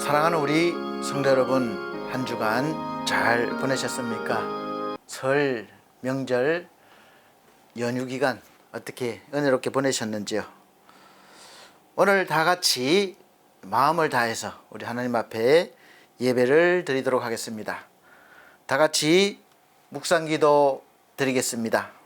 사랑하는 우리 성도 여러분, 한 주간 잘 보내셨습니까? 설, 명절, 연휴 기간 어떻게 은혜롭게 보내셨는지요? 오늘 다 같이 마음을 다해서 우리 하나님 앞에 예배를 드리도록 하겠습니다. 다 같이 묵상기도 드리겠습니다.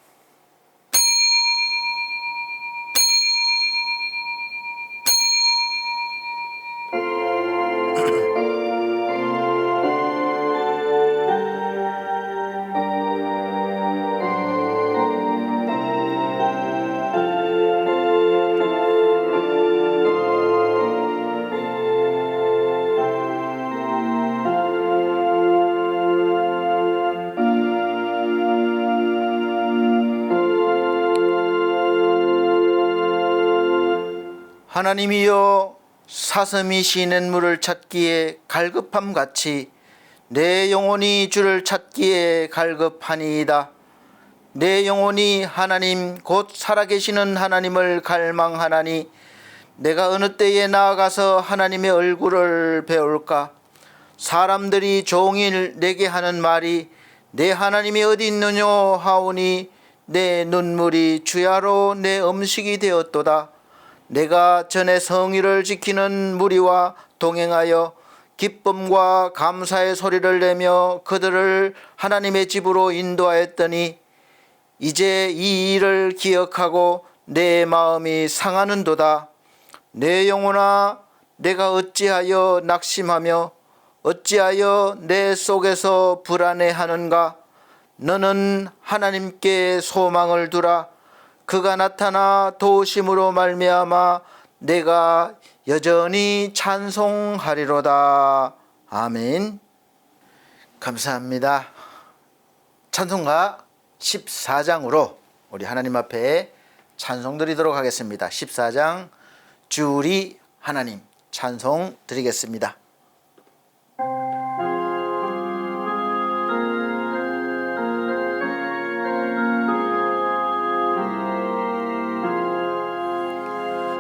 하나님이여, 사슴이 쉬는 물을 찾기에 갈급함같이 내 영혼이 주를 찾기에 갈급하니이다. 내 영혼이 하나님 곧 살아계시는 하나님을 갈망하나니 내가 어느 때에 나아가서 하나님의 얼굴을 배울까? 사람들이 종일 내게 하는 말이 내 하나님이 어디 있느냐 하오니 내 눈물이 주야로 내 음식이 되었도다. 내가 전에 성의를 지키는 무리와 동행하여 기쁨과 감사의 소리를 내며 그들을 하나님의 집으로 인도하였더니 이제 이 일을 기억하고 내 마음이 상하는도다. 내 영혼아, 내가 어찌하여 낙심하며 어찌하여 내 속에서 불안해하는가? 너는 하나님께 소망을 두라. 그가 나타나 도우심으로 말미암아 내가 여전히 찬송하리로다. 아멘. 감사합니다. 찬송가 14장으로 우리 하나님 앞에 찬송 드리도록 하겠습니다. 14장 주리 하나님 찬송 드리겠습니다.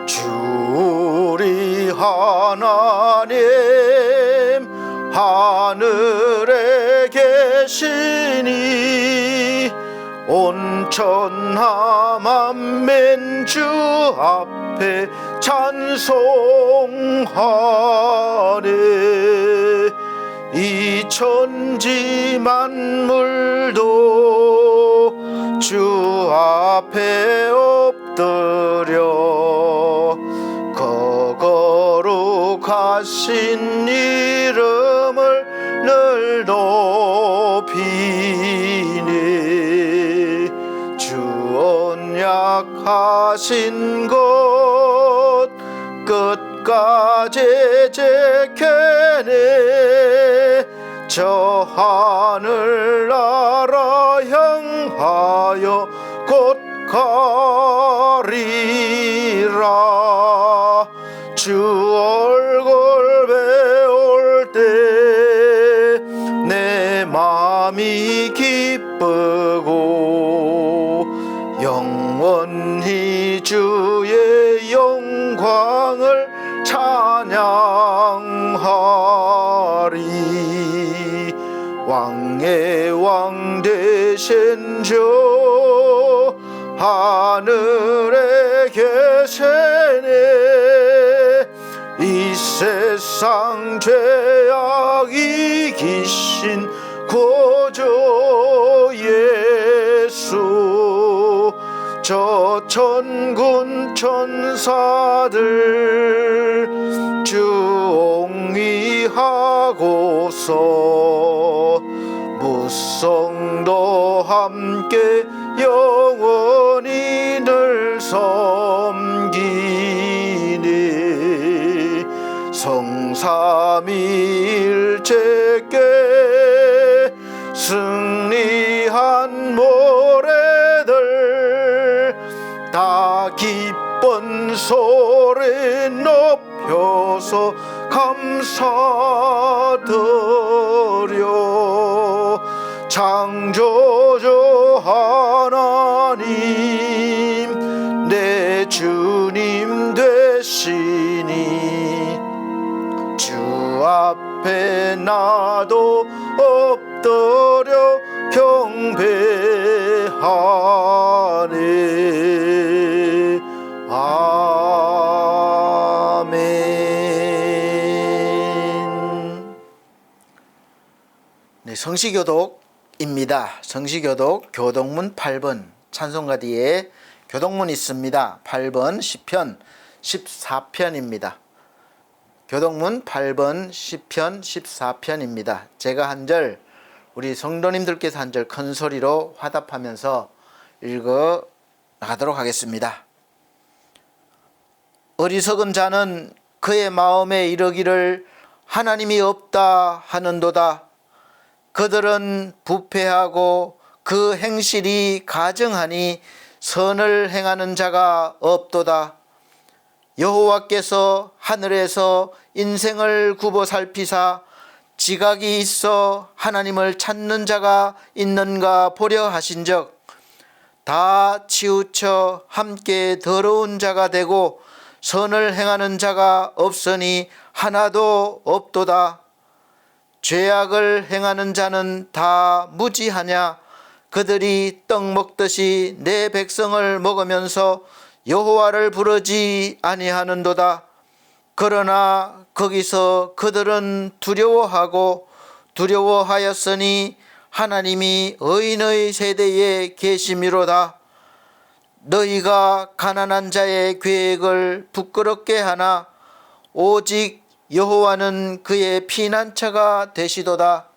주리 하나님 하늘에 계시니 온천하만민 주 앞에 찬송하네. 이 천지 만물도 주 앞에 엎드려 거룩하신 이름을 늘 높이니 주 언약하신 것 끝까지 지키네. 저 하늘나라 향하여 곧 가리라. 주 얼굴 배울 때 내 마음이 기쁘고 영원히 주의 영광을 찬양하리. 왕의 왕 되신 주 하늘에 계시네. 이 세상 죄악 이기신 구주 예수. 저 천군 천사들 주 옹이하고서 무성도 함께 영원히 늘 섬기니. 성삼위일체께 승리한 모래들 다 기쁜 소리 높여서 감사드려. 창조주 하나님 내 주님 되시니 주 나도 엎드려 경배하네. 아멘. 네, 성시교독입니다. 성시교독 교독문 8번 찬송가 뒤에 교독문 있습니다. 8번 시편 14편입니다. 교독문 8번 시편 14편입니다. 제가 한 절, 우리 성도님들께서 한 절 큰 소리로 화답하면서 읽어 나가도록 하겠습니다. 어리석은 자는 그의 마음에 이르기를 하나님이 없다 하는도다. 그들은 부패하고 그 행실이 가증하니 선을 행하는 자가 없도다. 여호와께서 하늘에서 인생을 굽어 살피사 지각이 있어 하나님을 찾는 자가 있는가 보려 하신즉 다 치우쳐 함께 더러운 자가 되고 선을 행하는 자가 없으니 하나도 없도다. 죄악을 행하는 자는 다 무지하냐. 그들이 떡 먹듯이 내 백성을 먹으면서 여호와를 부르지 아니하는도다. 그러나 거기서 그들은 두려워하였으니 하나님이 의인의 세대에 계심이로다. 너희가 가난한 자의 계획을 부끄럽게 하나 오직 여호와는 그의 피난처가 되시도다.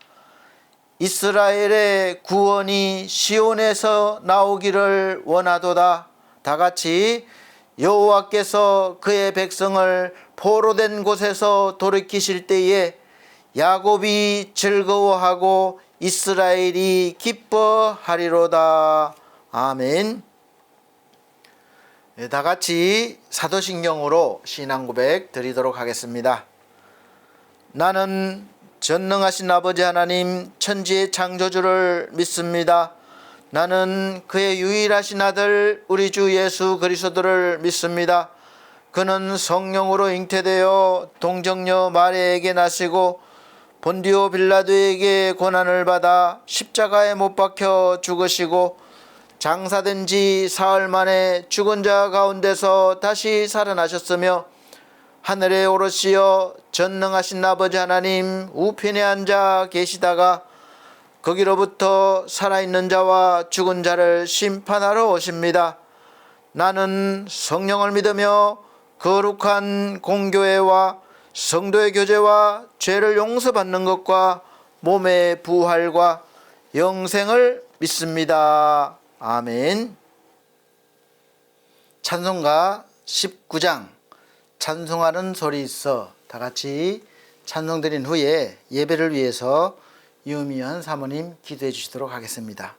이스라엘의 구원이 시온에서 나오기를 원하도다. 다 같이 여호와께서 그의 백성을 포로된 곳에서 돌이키실 때에 야곱이 즐거워하고 이스라엘이 기뻐하리로다. 아멘. 다 같이 사도신경으로 신앙고백 드리도록 하겠습니다. 나는 전능하신 아버지 하나님 천지의 창조주를 믿습니다. 나는 그의 유일하신 아들 우리 주 예수 그리스도를 믿습니다. 그는 성령으로 잉태되어 동정녀 마리아에게 나시고 본디오 빌라도에게 고난을 받아 십자가에 못 박혀 죽으시고 장사된 지 사흘 만에 죽은 자 가운데서 다시 살아나셨으며 하늘에 오르시어 전능하신 아버지 하나님 우편에 앉아 계시다가 거기로부터 살아있는 자와 죽은 자를 심판하러 오십니다. 나는 성령을 믿으며 거룩한 공교회와 성도의 교제와 죄를 용서받는 것과 몸의 부활과 영생을 믿습니다. 아멘. 찬송가 19장 찬송하는 소리 있어. 다 같이 찬송 드린 후에 예배를 위해서 유미연 사모님 기도해 주시도록 하겠습니다.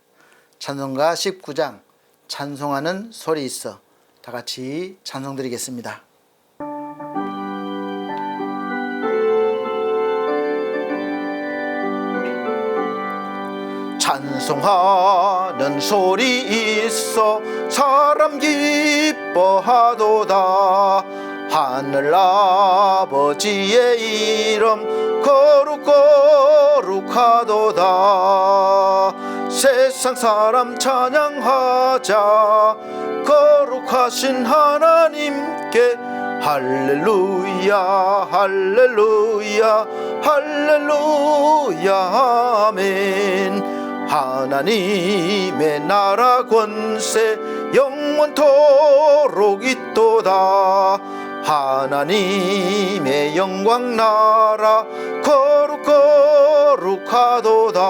찬송가 19장 찬송하는 소리 있어. 다 같이 찬송 드리겠습니다. 찬송하는 소리 있어 사람 기뻐하도다. 하늘 아버지의 이름 거룩하도다. 세상 사람 찬양하자. 거룩하신 하나님께 할렐루야 할렐루야 할렐루야 아멘. 하나님의 나라 권세 영원토록 있도다. 하나님의 영광 나라 거룩하도다.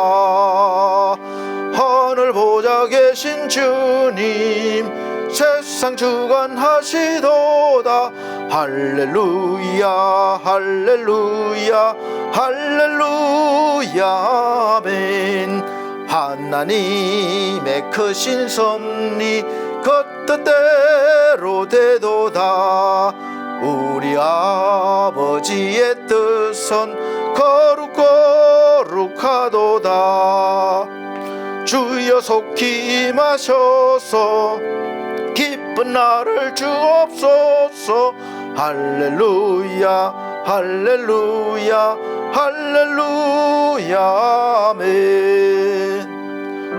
하늘 보좌 계신 주님 세상 주관하시도다. 할렐루야 할렐루야 할렐루야 아멘. 하나님의 크신 섭리 겉뜻대로 되도다. 우리 아버지의 뜻은 거룩하도다. 주여 속히 임하셔서 기쁜 날을 주옵소서. 할렐루야 할렐루야 할렐루야 아멘.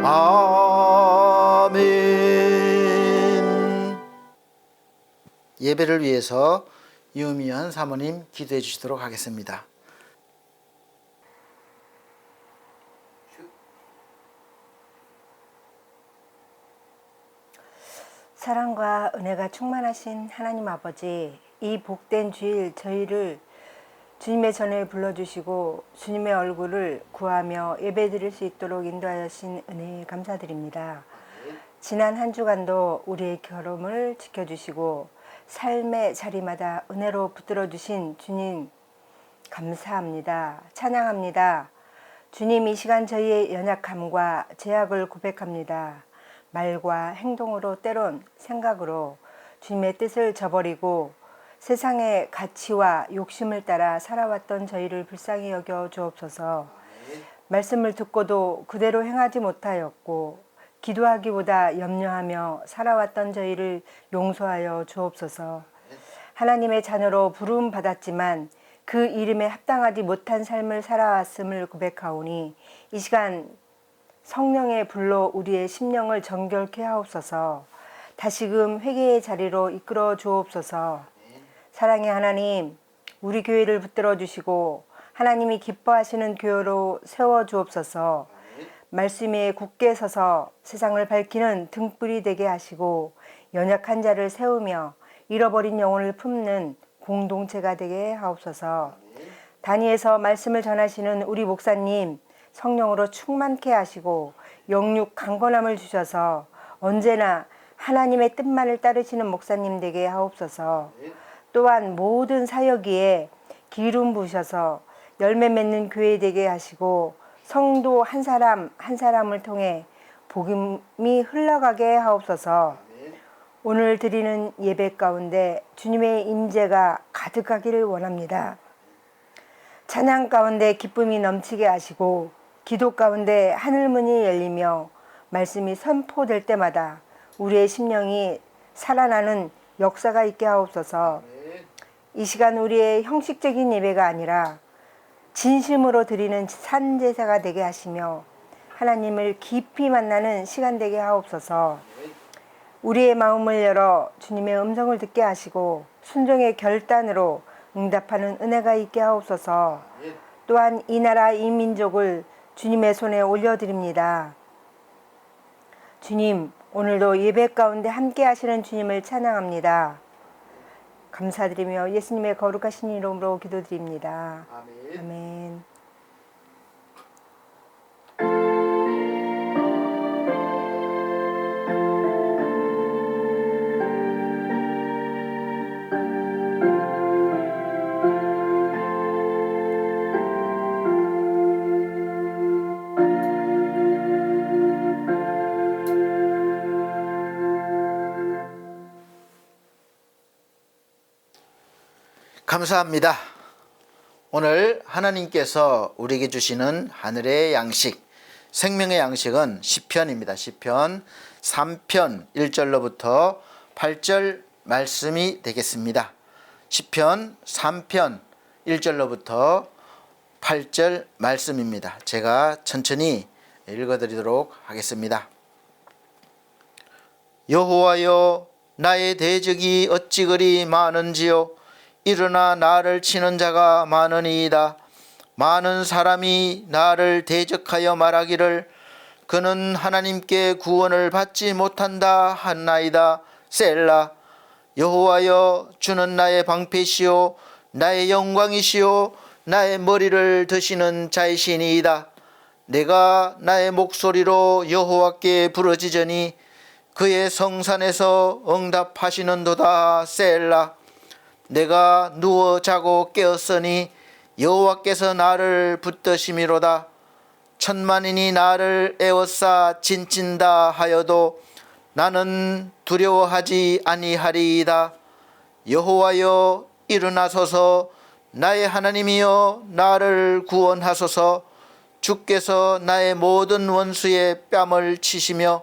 아멘. 예배를 위해서 유미연 사모님 기도해 주시도록 하겠습니다. 사랑과 은혜가 충만하신 하나님 아버지, 이 복된 주일 저희를 주님의 전에 불러주시고 주님의 얼굴을 구하며 예배드릴 수 있도록 인도하신 은혜에 감사드립니다. 지난 한 주간도 우리의 걸음을 지켜주시고 삶의 자리마다 은혜로 붙들어주신 주님 감사합니다. 찬양합니다. 주님, 이 시간 저희의 연약함과 죄악을 고백합니다. 말과 행동으로 때론 생각으로 주님의 뜻을 저버리고 세상의 가치와 욕심을 따라 살아왔던 저희를 불쌍히 여겨 주옵소서. 말씀을 듣고도 그대로 행하지 못하였고 기도하기보다 염려하며 살아왔던 저희를 용서하여 주옵소서. 하나님의 자녀로 부름 받았지만 그 이름에 합당하지 못한 삶을 살아왔음을 고백하오니 이 시간 성령의 불로 우리의 심령을 정결케 하옵소서. 다시금 회개의 자리로 이끌어 주옵소서. 사랑의 하나님, 우리 교회를 붙들어 주시고 하나님이 기뻐하시는 교회로 세워 주옵소서. 말씀에 굳게 서서 세상을 밝히는 등불이 되게 하시고 연약한 자를 세우며 잃어버린 영혼을 품는 공동체가 되게 하옵소서. 단위에서 말씀을 전하시는 우리 목사님 성령으로 충만케 하시고 영육 강건함을 주셔서 언제나 하나님의 뜻만을 따르시는 목사님 되게 하옵소서. 또한 모든 사역위에 기름 부으셔서 열매 맺는 교회 되게 하시고 성도 한 사람 한 사람을 통해 복음이 흘러가게 하옵소서. 오늘 드리는 예배 가운데 주님의 임재가 가득하기를 원합니다. 찬양 가운데 기쁨이 넘치게 하시고 기도 가운데 하늘문이 열리며 말씀이 선포될 때마다 우리의 심령이 살아나는 역사가 있게 하옵소서. 이 시간 우리의 형식적인 예배가 아니라 진심으로 드리는 산제사가 되게 하시며 하나님을 깊이 만나는 시간 되게 하옵소서. 우리의 마음을 열어 주님의 음성을 듣게 하시고 순종의 결단으로 응답하는 은혜가 있게 하옵소서. 또한 이 나라 이 민족을 주님의 손에 올려드립니다. 주님, 오늘도 예배 가운데 함께 하시는 주님을 찬양합니다. 감사드리며 예수님의 거룩하신 이름으로 기도드립니다. 아멘. 아멘. 감사합니다. 오늘 하나님께서 우리에게 주시는 하늘의 양식, 생명의 양식은 시편입니다. 시편 3편 1절로부터 8절 말씀이 되겠습니다. 시편 3편 1절로부터 8절 말씀입니다. 제가 천천히 읽어드리도록 하겠습니다. 여호와여, 나의 대적이 어찌 그리 많은지요. 일어나 나를 치는 자가 많으니이다. 많은 사람이 나를 대적하여 말하기를 그는 하나님께 구원을 받지 못한다 하나이다. 셀라. 여호와여, 주는 나의 방패시요 나의 영광이시요 나의 머리를 드시는 자이시니이다. 내가 나의 목소리로 여호와께 부르짖으니 그의 성산에서 응답하시는도다. 셀라. 내가 누워 자고 깨었으니 여호와께서 나를 붙드심이로다. 천만인이 나를 에워싸 진친다 하여도 나는 두려워하지 아니하리이다. 여호와여, 일어나소서. 나의 하나님이여, 나를 구원하소서. 주께서 나의 모든 원수의 뺨을 치시며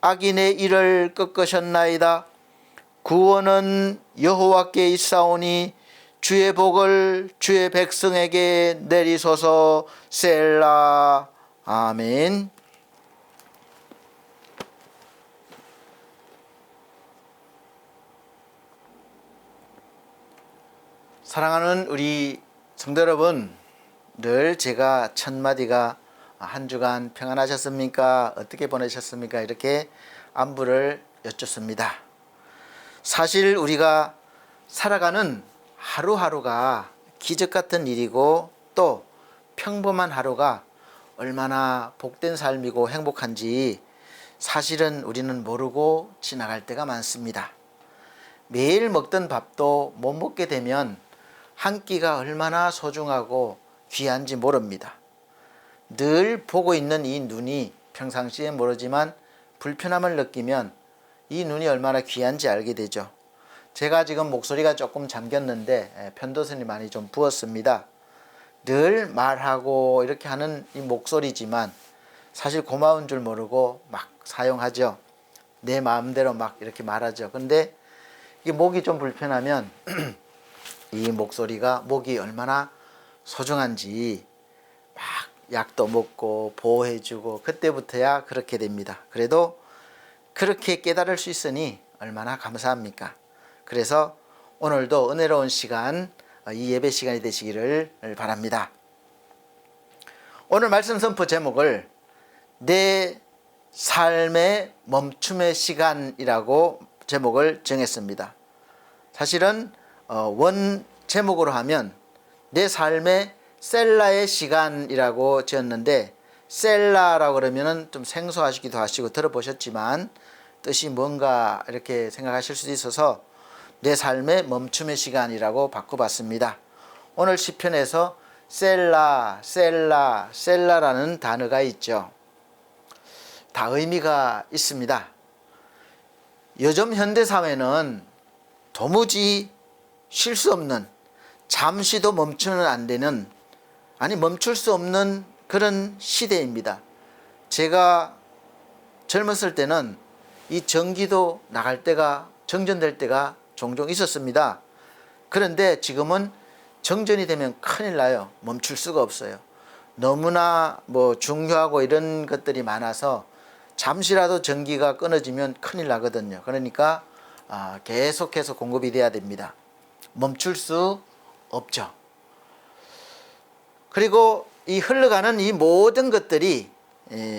악인의 일을 꺾으셨나이다. 구원은 여호와께 있사오니 주의 복을 주의 백성에게 내리소서. 셀라. 아멘. 사랑하는 우리 성도 여러분, 늘 제가 첫 마디가 한 주간 평안하셨습니까? 어떻게 보내셨습니까? 이렇게 안부를 여쭙습니다. 사실 우리가 살아가는 하루하루가 기적 같은 일이고 또 평범한 하루가 얼마나 복된 삶이고 행복한지 사실은 우리는 모르고 지나갈 때가 많습니다. 매일 먹던 밥도 못 먹게 되면 한 끼가 얼마나 소중하고 귀한지 모릅니다. 늘 보고 있는 이 눈이 평상시에 모르지만 불편함을 느끼면 이 눈이 얼마나 귀한지 알게 되죠. 제가 지금 목소리가 조금 잠겼는데 편도선이 많이 좀 부었습니다. 늘 말하고 이렇게 하는 이 목소리지만 사실 고마운 줄 모르고 막 사용하죠. 내 마음대로 막 이렇게 말하죠. 근데 이게 목이 좀 불편하면 이 목소리가 목이 얼마나 소중한지 막 약도 먹고 보호해주고 그때부터야 그렇게 됩니다. 그래도 그렇게 깨달을 수 있으니 얼마나 감사합니까? 그래서 오늘도 은혜로운 시간, 이 예배 시간이 되시기를 바랍니다. 오늘 말씀 선포 제목을 내 삶의 멈춤의 시간이라고 제목을 정했습니다. 사실은 원 제목으로 하면 내 삶의 셀라의 시간이라고 지었는데, 셀라라고 그러면은 좀 생소하시기도 하시고 들어보셨지만 뜻이 뭔가 이렇게 생각하실 수도 있어서 내 삶의 멈춤의 시간이라고 바꿔봤습니다. 오늘 시편에서 셀라, 셀라, 셀라라는 단어가 있죠. 다 의미가 있습니다. 요즘 현대사회는 도무지 쉴 수 없는, 잠시도 멈추면 안 되는, 아니 멈출 수 없는 그런 시대입니다. 제가 젊었을 때는 이 전기도 나갈 때가, 정전될 때가 종종 있었습니다. 그런데 지금은 정전이 되면 큰일 나요. 멈출 수가 없어요. 너무나 중요하고 이런 것들이 많아서 잠시라도 전기가 끊어지면 큰일 나거든요. 그러니까 계속해서 공급이 돼야 됩니다. 멈출 수 없죠. 그리고 이 흘러가는 이 모든 것들이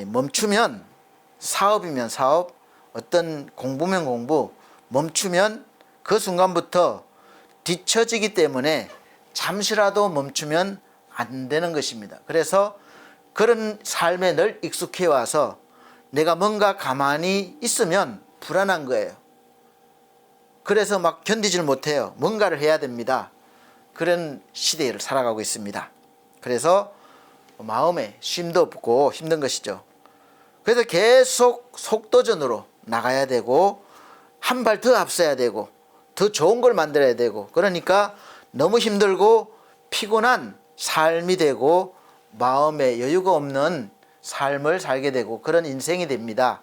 멈추면, 사업이면 사업, 어떤 공부면 공부, 멈추면 그 순간부터 뒤처지기 때문에 잠시라도 멈추면 안 되는 것입니다. 그래서 그런 삶에 늘 익숙해 와서 내가 뭔가 가만히 있으면 불안한 거예요. 그래서 막 견디질 못해요. 뭔가를 해야 됩니다. 그런 시대를 살아가고 있습니다. 그래서 마음에 쉼도 없고 힘든 것이죠. 그래서 계속 속도전으로 나가야 되고 한 발 더 앞서야 되고 더 좋은 걸 만들어야 되고, 그러니까 너무 힘들고 피곤한 삶이 되고 마음에 여유가 없는 삶을 살게 되고 그런 인생이 됩니다.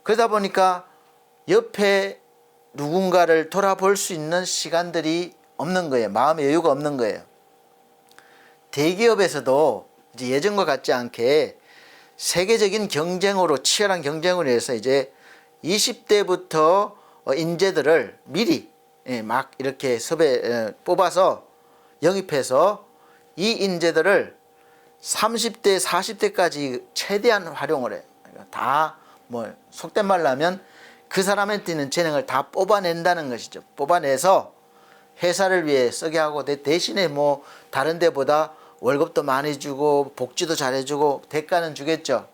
그러다 보니까 옆에 누군가를 돌아볼 수 있는 시간들이 없는 거예요. 마음의 여유가 없는 거예요. 대기업에서도 이제 예전과 같지 않게 세계적인 경쟁으로, 치열한 경쟁으로 해서 이제 20대부터 인재들을 미리 막 이렇게 뽑아서 영입해서 이 인재들을 30대, 40대까지 최대한 활용을 해요. 다 속된 말로 하면 그 사람한테 있는 재능을 다 뽑아낸다는 것이죠. 뽑아내서 회사를 위해 쓰게 하고 대신에 다른 데보다 월급도 많이 주고 복지도 잘해주고 대가는 주겠죠.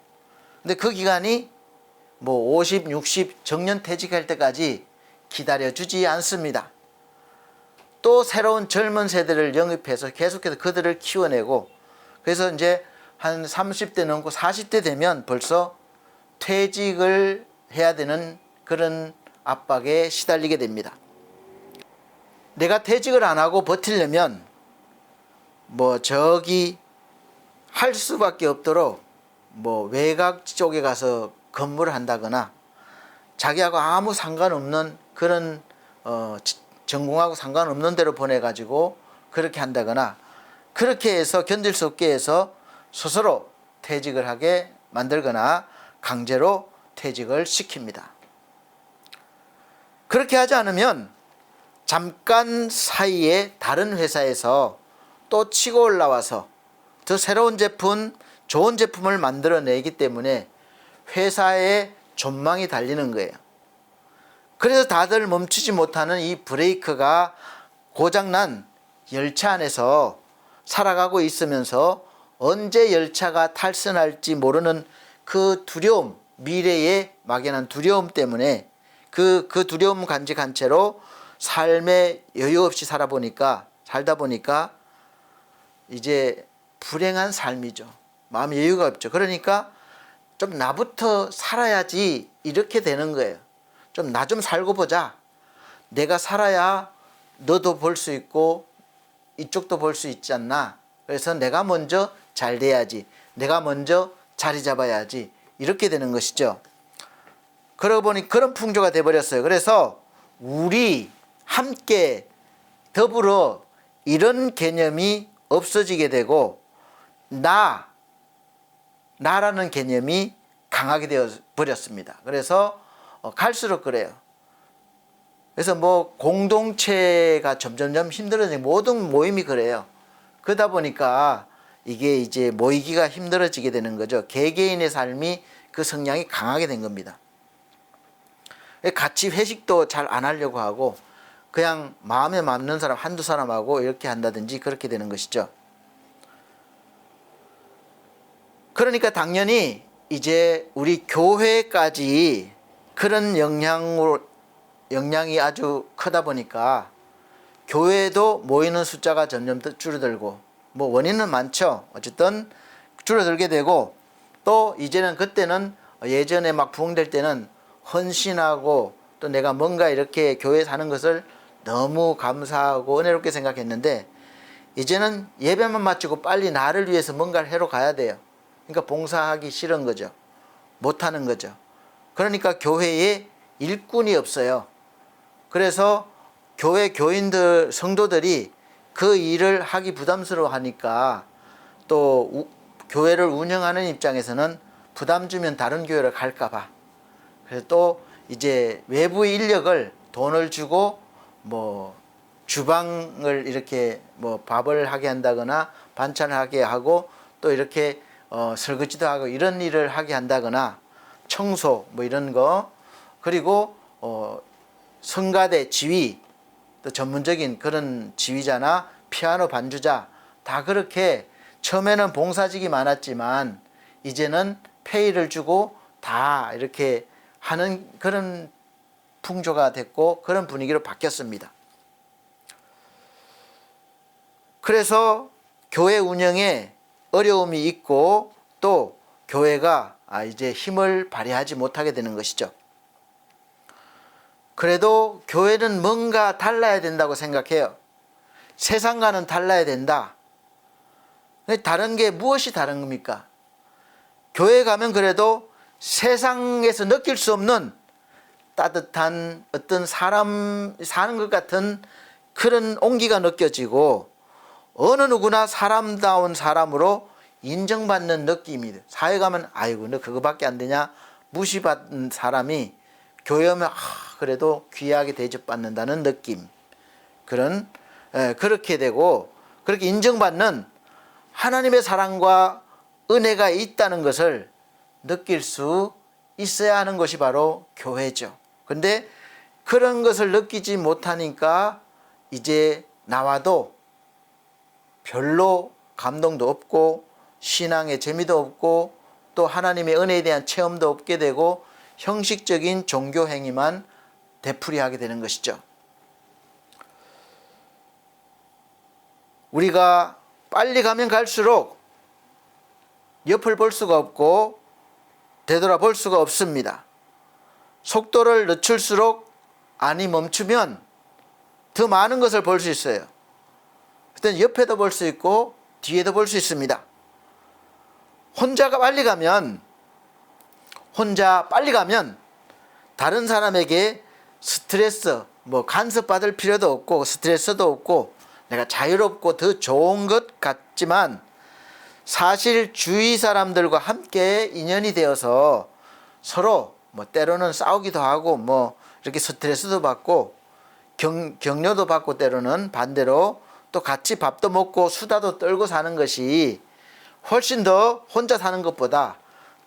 근데 그 기간이 50, 60 정년퇴직할 때까지 기다려주지 않습니다. 또 새로운 젊은 세대를 영입해서 계속해서 그들을 키워내고, 그래서 이제 한 30대 넘고 40대 되면 벌써 퇴직을 해야 되는 그런 압박에 시달리게 됩니다. 내가 퇴직을 안 하고 버티려면 저기 할 수밖에 없도록 외곽 쪽에 가서 근무를 한다거나 자기하고 아무 상관없는 그런 전공하고 상관없는 데로 보내가지고 그렇게 한다거나 그렇게 해서 견딜 수 없게 해서 스스로 퇴직을 하게 만들거나 강제로 퇴직을 시킵니다. 그렇게 하지 않으면 잠깐 사이에 다른 회사에서 또 치고 올라와서 더 새로운 제품, 좋은 제품을 만들어내기 때문에 회사에 전망이 달리는 거예요. 그래서 다들 멈추지 못하는 이 브레이크가 고장난 열차 안에서 살아가고 있으면서 언제 열차가 탈선할지 모르는 그 두려움, 미래에 막연한 두려움 때문에 그 두려움 간직한 채로 삶에 여유 없이 살다 보니까 이제 불행한 삶이죠. 마음에 여유가 없죠. 그러니까 좀 나부터 살아야지 이렇게 되는 거예요. 좀 나 좀 살고 보자. 내가 살아야 너도 볼 수 있고 이쪽도 볼 수 있지 않나. 그래서 내가 먼저 잘 돼야지. 내가 먼저 자리 잡아야지. 이렇게 되는 것이죠. 그러고 보니 그런 풍조가 돼버렸어요. 그래서 우리 함께 더불어 이런 개념이 없어지게 되고 나라는 개념이 강하게 되어 버렸습니다. 그래서 갈수록 그래요. 그래서 뭐 공동체가 점점점 힘들어지고 모든 모임이 그래요. 그러다 보니까 이게 이제 모이기가 힘들어지게 되는 거죠. 개개인의 삶이 그 성향이 강하게 된 겁니다. 같이 회식도 잘 안 하려고 하고 그냥 마음에 맞는 사람 한두 사람하고 이렇게 한다든지 그렇게 되는 것이죠. 그러니까 당연히 이제 우리 교회까지 그런 영향이 아주 크다 보니까 교회도 모이는 숫자가 점점 줄어들고 뭐 원인은 많죠. 어쨌든 줄어들게 되고 또 이제는 그때는 예전에 막 부흥될 때는 헌신하고 또 내가 뭔가 이렇게 교회 사는 것을 너무 감사하고 은혜롭게 생각했는데 이제는 예배만 마치고 빨리 나를 위해서 뭔가를 하러 가야 돼요. 그러니까 봉사하기 싫은 거죠. 못하는 거죠. 그러니까 교회에 일꾼이 없어요. 그래서 교회 교인들, 성도들이 그 일을 하기 부담스러워 하니까 또 교회를 운영하는 입장에서는 부담 주면 다른 교회를 갈까봐. 그래서 또 이제 외부 인력을 돈을 주고 뭐 주방을 이렇게 뭐 밥을 하게 한다거나 반찬을 하게 하고 또 이렇게 설거지도 하고 이런 일을 하게 한다거나 청소 뭐 이런 거 그리고 성가대 지휘 또 전문적인 그런 지휘자나 피아노 반주자 다 그렇게 처음에는 봉사직이 많았지만 이제는 페이를 주고 다 이렇게 하는 그런 풍조가 됐고 그런 분위기로 바뀌었습니다. 그래서 교회 운영에 어려움이 있고 또 교회가 이제 힘을 발휘하지 못하게 되는 것이죠. 그래도 교회는 뭔가 달라야 된다고 생각해요. 세상과는 달라야 된다. 다른 게 무엇이 다른 겁니까? 교회 가면 그래도 세상에서 느낄 수 없는 따뜻한 어떤 사람 사는 것 같은 그런 온기가 느껴지고 어느 누구나 사람다운 사람으로 인정받는 느낌이 돼요. 사회 가면 아이고 너 그거밖에 안 되냐 무시받는 사람이 교회 오면 그래도 귀하게 대접받는다는 느낌 그렇게 되고 그렇게 인정받는 하나님의 사랑과 은혜가 있다는 것을 느낄 수 있어야 하는 것이 바로 교회죠. 근데 그런 것을 느끼지 못하니까 이제 나와도 별로 감동도 없고 신앙의 재미도 없고 또 하나님의 은혜에 대한 체험도 없게 되고 형식적인 종교 행위만 되풀이하게 되는 것이죠. 우리가 빨리 가면 갈수록 옆을 볼 수가 없고 되돌아볼 수가 없습니다. 속도를 늦출수록 안이 멈추면 더 많은 것을 볼 수 있어요. 그때는 옆에도 볼 수 있고 뒤에도 볼 수 있습니다. 혼자 빨리 가면 다른 사람에게 스트레스, 간섭받을 필요도 없고 스트레스도 없고 내가 자유롭고 더 좋은 것 같지만 사실 주위 사람들과 함께 인연이 되어서 서로 뭐 때로는 싸우기도 하고 뭐 이렇게 스트레스도 받고 격려도 받고 때로는 반대로 또 같이 밥도 먹고 수다도 떨고 사는 것이 훨씬 더 혼자 사는 것보다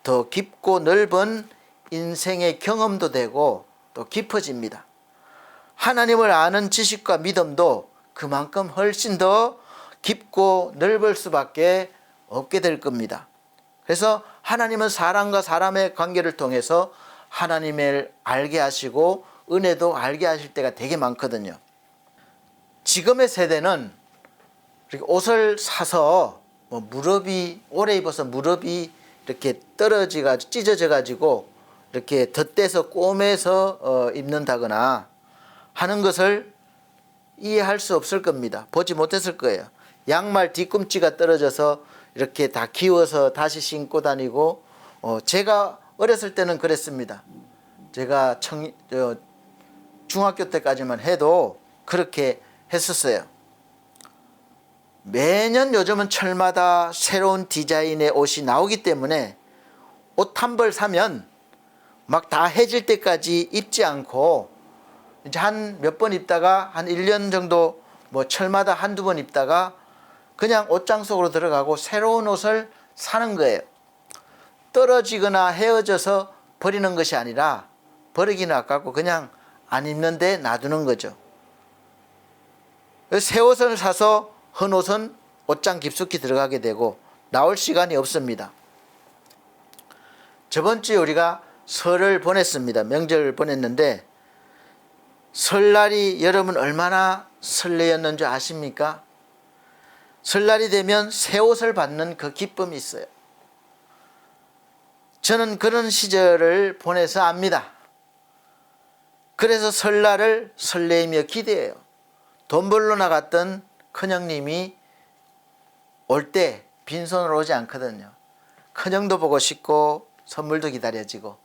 더 깊고 넓은 인생의 경험도 되고 또 깊어집니다. 하나님을 아는 지식과 믿음도 그만큼 훨씬 더 깊고 넓을 수밖에 없게 될 겁니다. 그래서 하나님은 사람과 사람의 관계를 통해서 하나님을 알게 하시고 은혜도 알게 하실 때가 되게 많거든요. 지금의 세대는 이렇게 옷을 사서 뭐 무릎이 오래 입어서 무릎이 이렇게 떨어지가지고 찢어져가지고 이렇게 덧대서 꼬매서 입는다거나 하는 것을 이해할 수 없을 겁니다. 보지 못했을 거예요. 양말 뒤꿈치가 떨어져서 이렇게 다 기워서 다시 신고 다니고 제가 어렸을 때는 그랬습니다. 제가 중학교 때까지만 해도 그렇게 했었어요. 매년 요즘은 철마다 새로운 디자인의 옷이 나오기 때문에 옷 한 벌 사면 막 다 해질 때까지 입지 않고 이제 한 몇 번 입다가 한 1년 정도 뭐 철마다 한두 번 입다가 그냥 옷장 속으로 들어가고 새로운 옷을 사는 거예요. 떨어지거나 헤어져서 버리는 것이 아니라 버리기는 아깝고 그냥 안 입는데 놔두는 거죠. 새 옷을 사서 헌 옷은 옷장 깊숙이 들어가게 되고 나올 시간이 없습니다. 저번 주에 우리가 설을 보냈습니다. 명절을 보냈는데 설날이 여러분 얼마나 설레였는 줄 아십니까? 설날이 되면 새 옷을 받는 그 기쁨이 있어요. 저는 그런 시절을 보내서 압니다. 그래서 설날을 설레이며 기대해요. 돈 벌러 나갔던 큰형님이 올 때 빈손으로 오지 않거든요. 큰형도 보고 싶고 선물도 기다려지고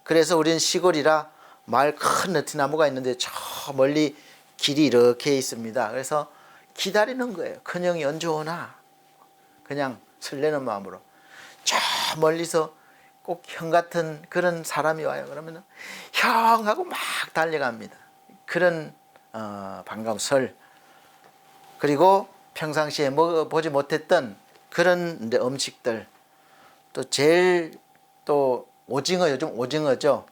그래서 우리는 시골이라 마을 큰 느티나무가 있는데 저 멀리 길이 이렇게 있습니다. 그래서 기다리는 거예요. 큰형이 언제 오나 그냥 설레는 마음으로 저 멀리서 꼭 형 같은 그런 사람이 와요. 그러면 형 하고 막 달려갑니다. 그런 반가운 설 그리고 평상시에 먹어보지 못했던 그런 음식들 또 제일 또 오징어 요즘 오징어죠.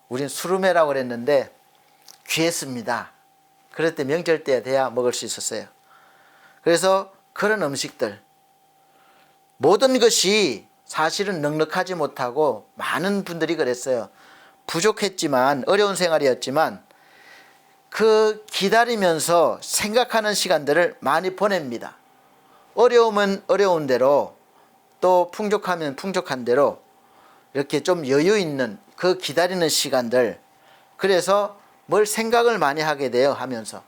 우린 수루메라고 그랬는데 귀했습니다. 그럴 때 명절 때 돼야 먹을 수 있었어요. 그래서 그런 음식들 모든 것이 사실은 넉넉하지 못하고 많은 분들이 그랬어요. 부족했지만 어려운 생활이었지만 그 기다리면서 생각하는 시간들을 많이 보냅니다. 어려우면 어려운 대로 또 풍족하면 풍족한 대로 이렇게 좀 여유 있는 그 기다리는 시간들 그래서 뭘 생각을 많이 하게 돼요 하면서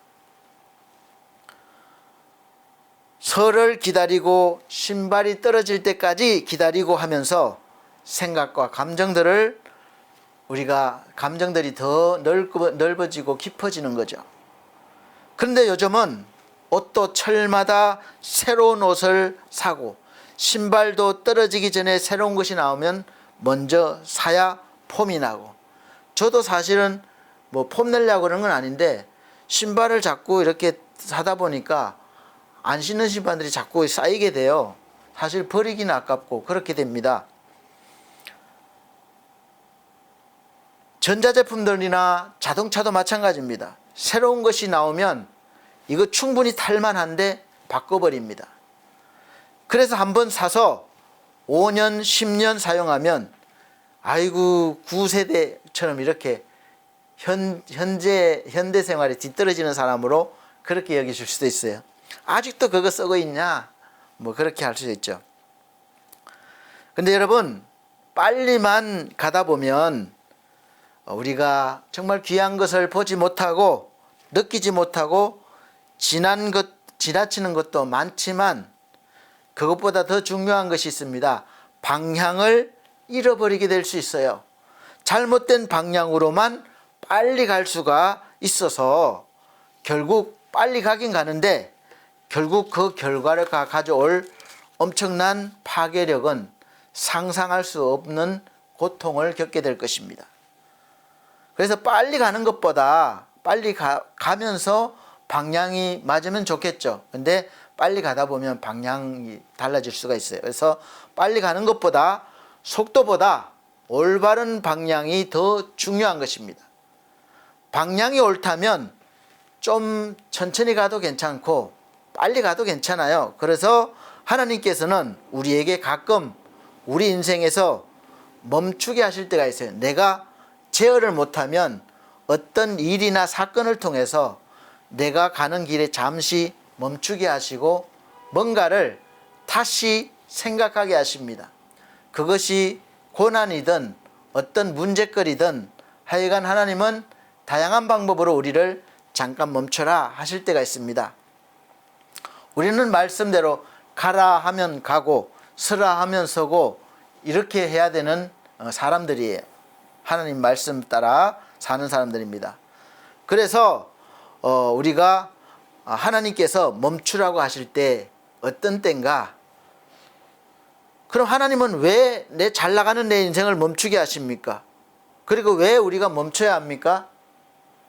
설을 기다리고 신발이 떨어질 때까지 기다리고 하면서 생각과 감정들을 우리가 감정들이 더 넓어지고 깊어지는 거죠. 그런데 요즘은 옷도 철마다 새로운 옷을 사고 신발도 떨어지기 전에 새로운 것이 나오면 먼저 사야 폼이 나고 저도 사실은 뭐 폼 내려고 그런 건 아닌데 신발을 자꾸 이렇게 사다 보니까 안 신는 신발들이 자꾸 쌓이게 돼요. 사실 버리기는 아깝고 그렇게 됩니다. 전자제품들이나 자동차도 마찬가지입니다. 새로운 것이 나오면 이거 충분히 탈만한데 바꿔버립니다. 그래서 한번 사서 5년, 10년 사용하면 아이고 9세대처럼 이렇게 현대 생활에 뒤떨어지는 사람으로 그렇게 여기실 수도 있어요. 아직도 그거 쓰고 있냐? 뭐 그렇게 할 수 있죠. 근데 여러분 빨리만 가다 보면 우리가 정말 귀한 것을 보지 못하고 느끼지 못하고 지나치는 것도 많지만 그것보다 더 중요한 것이 있습니다. 방향을 잃어버리게 될 수 있어요. 잘못된 방향으로만 빨리 갈 수가 있어서 결국 빨리 가긴 가는데 결국 그 결과가 가져올 엄청난 파괴력은 상상할 수 없는 고통을 겪게 될 것입니다. 그래서 빨리 가는 것보다 빨리 가면서 방향이 맞으면 좋겠죠. 근데 빨리 가다 보면 방향이 달라질 수가 있어요. 그래서 빨리 가는 것보다 속도보다 올바른 방향이 더 중요한 것입니다. 방향이 옳다면 좀 천천히 가도 괜찮고 빨리 가도 괜찮아요. 그래서 하나님께서는 우리에게 가끔 우리 인생에서 멈추게 하실 때가 있어요. 내가 제어를 못하면 어떤 일이나 사건을 통해서 내가 가는 길에 잠시 멈추게 하시고 뭔가를 다시 생각하게 하십니다. 그것이 고난이든 어떤 문제거리든 하여간 하나님은 다양한 방법으로 우리를 잠깐 멈춰라 하실 때가 있습니다. 우리는 말씀대로 가라 하면 가고 서라 하면 서고 이렇게 해야 되는 사람들이에요. 하나님 말씀 따라 사는 사람들입니다. 그래서 우리가 하나님께서 멈추라고 하실 때 어떤 때인가? 그럼 하나님은 왜 잘 나가는 내 인생을 멈추게 하십니까? 그리고 왜 우리가 멈춰야 합니까?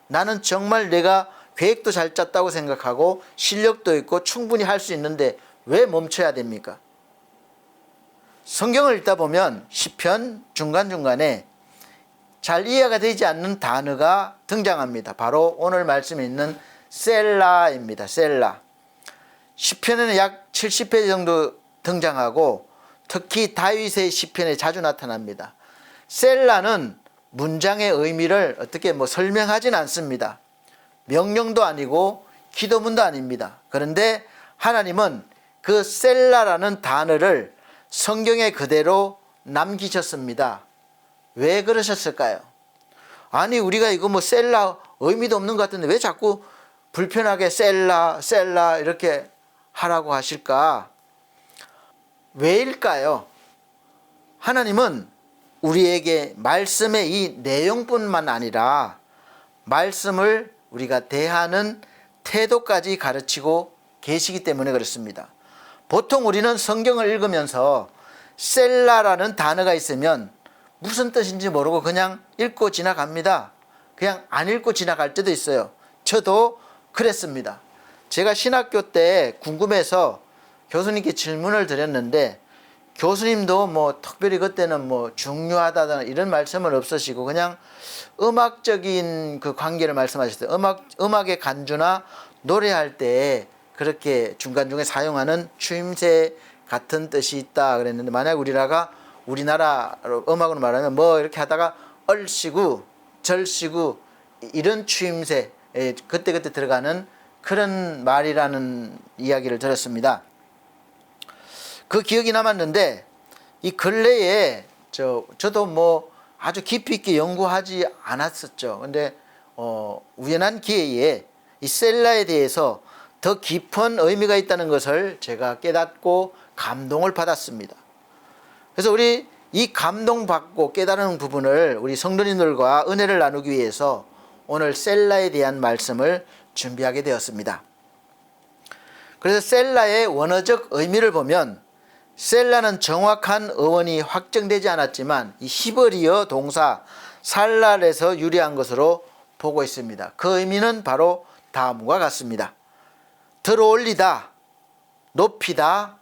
나는 정말 내가 계획도 잘 짰다고 생각하고 실력도 있고 충분히 할 수 있는데 왜 멈춰야 됩니까? 성경을 읽다 보면 시편 중간중간에 잘 이해가 되지 않는 단어가 등장합니다. 바로 오늘 말씀에 있는 셀라입니다. 셀라. 시편에는 약 70회 정도 등장하고 특히 다윗의 시편에 자주 나타납니다. 셀라는 문장의 의미를 어떻게 설명하진 않습니다. 명령도 아니고 기도문도 아닙니다. 그런데 하나님은 그 셀라라는 단어를 성경에 그대로 남기셨습니다. 왜 그러셨을까요? 아니 우리가 이거 셀라 의미도 없는 것 같은데 왜 자꾸 불편하게 셀라 이렇게 하라고 하실까? 왜일까요? 하나님은 우리에게 말씀의 이 내용뿐만 아니라 말씀을 우리가 대하는 태도까지 가르치고 계시기 때문에 그렇습니다. 보통 우리는 성경을 읽으면서 셀라라는 단어가 있으면 무슨 뜻인지 모르고 그냥 읽고 지나갑니다. 그냥 안 읽고 지나갈 때도 있어요. 저도 그랬습니다. 제가 신학교 때 궁금해서 교수님께 질문을 드렸는데 교수님도 특별히 그때는 중요하다 이런 말씀은 없으시고 그냥 음악적인 그 관계를 말씀하셨어요. 음악의 간주나 노래할 때 그렇게 중간중간에 사용하는 추임새 같은 뜻이 있다 그랬는데 만약 우리나라 음악으로 말하면 이렇게 하다가 얼씨구 절씨구 이런 추임새 그때그때 들어가는 그런 말이라는 이야기를 들었습니다. 그 기억이 남았는데 이 근래에 저도 아주 깊이 있게 연구하지 않았었죠. 근데 우연한 기회에 이 셀라에 대해서 더 깊은 의미가 있다는 것을 제가 깨닫고 감동을 받았습니다. 그래서 우리 이 감동받고 깨달은 부분을 우리 성도님들과 은혜를 나누기 위해서 오늘 셀라에 대한 말씀을 준비하게 되었습니다. 그래서 셀라의 원어적 의미를 보면 셀라는 정확한 어원이 확정되지 않았지만 이 히브리어 동사 살랄에서 유래한 것으로 보고 있습니다. 그 의미는 바로 다음과 같습니다. 들어올리다, 높이다,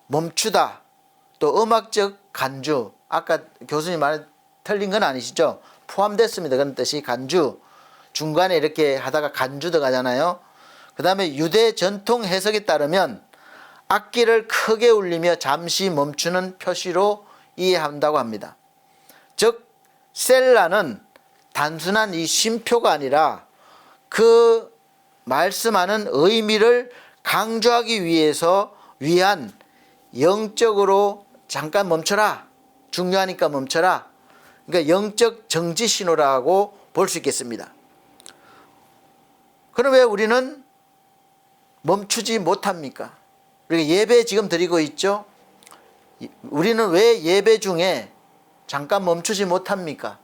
멈추다, 또 음악적 간주. 아까 교수님 말 틀린 건 아니시죠? 포함됐습니다. 그런 뜻이 간주. 중간에 이렇게 하다가 간주 들어가잖아요. 그 다음에 유대 전통 해석에 따르면 악기를 크게 울리며 잠시 멈추는 표시로 이해한다고 합니다. 즉 셀라는 단순한 이 쉼표가 아니라 그 말씀하는 의미를 강조하기 위한 영적으로 잠깐 멈춰라. 중요하니까 멈춰라. 그러니까 영적 정지 신호라고 볼 수 있겠습니다. 그럼 왜 우리는 멈추지 못합니까? 우리가 예배 지금 드리고 있죠? 우리는 왜 예배 중에 잠깐 멈추지 못합니까?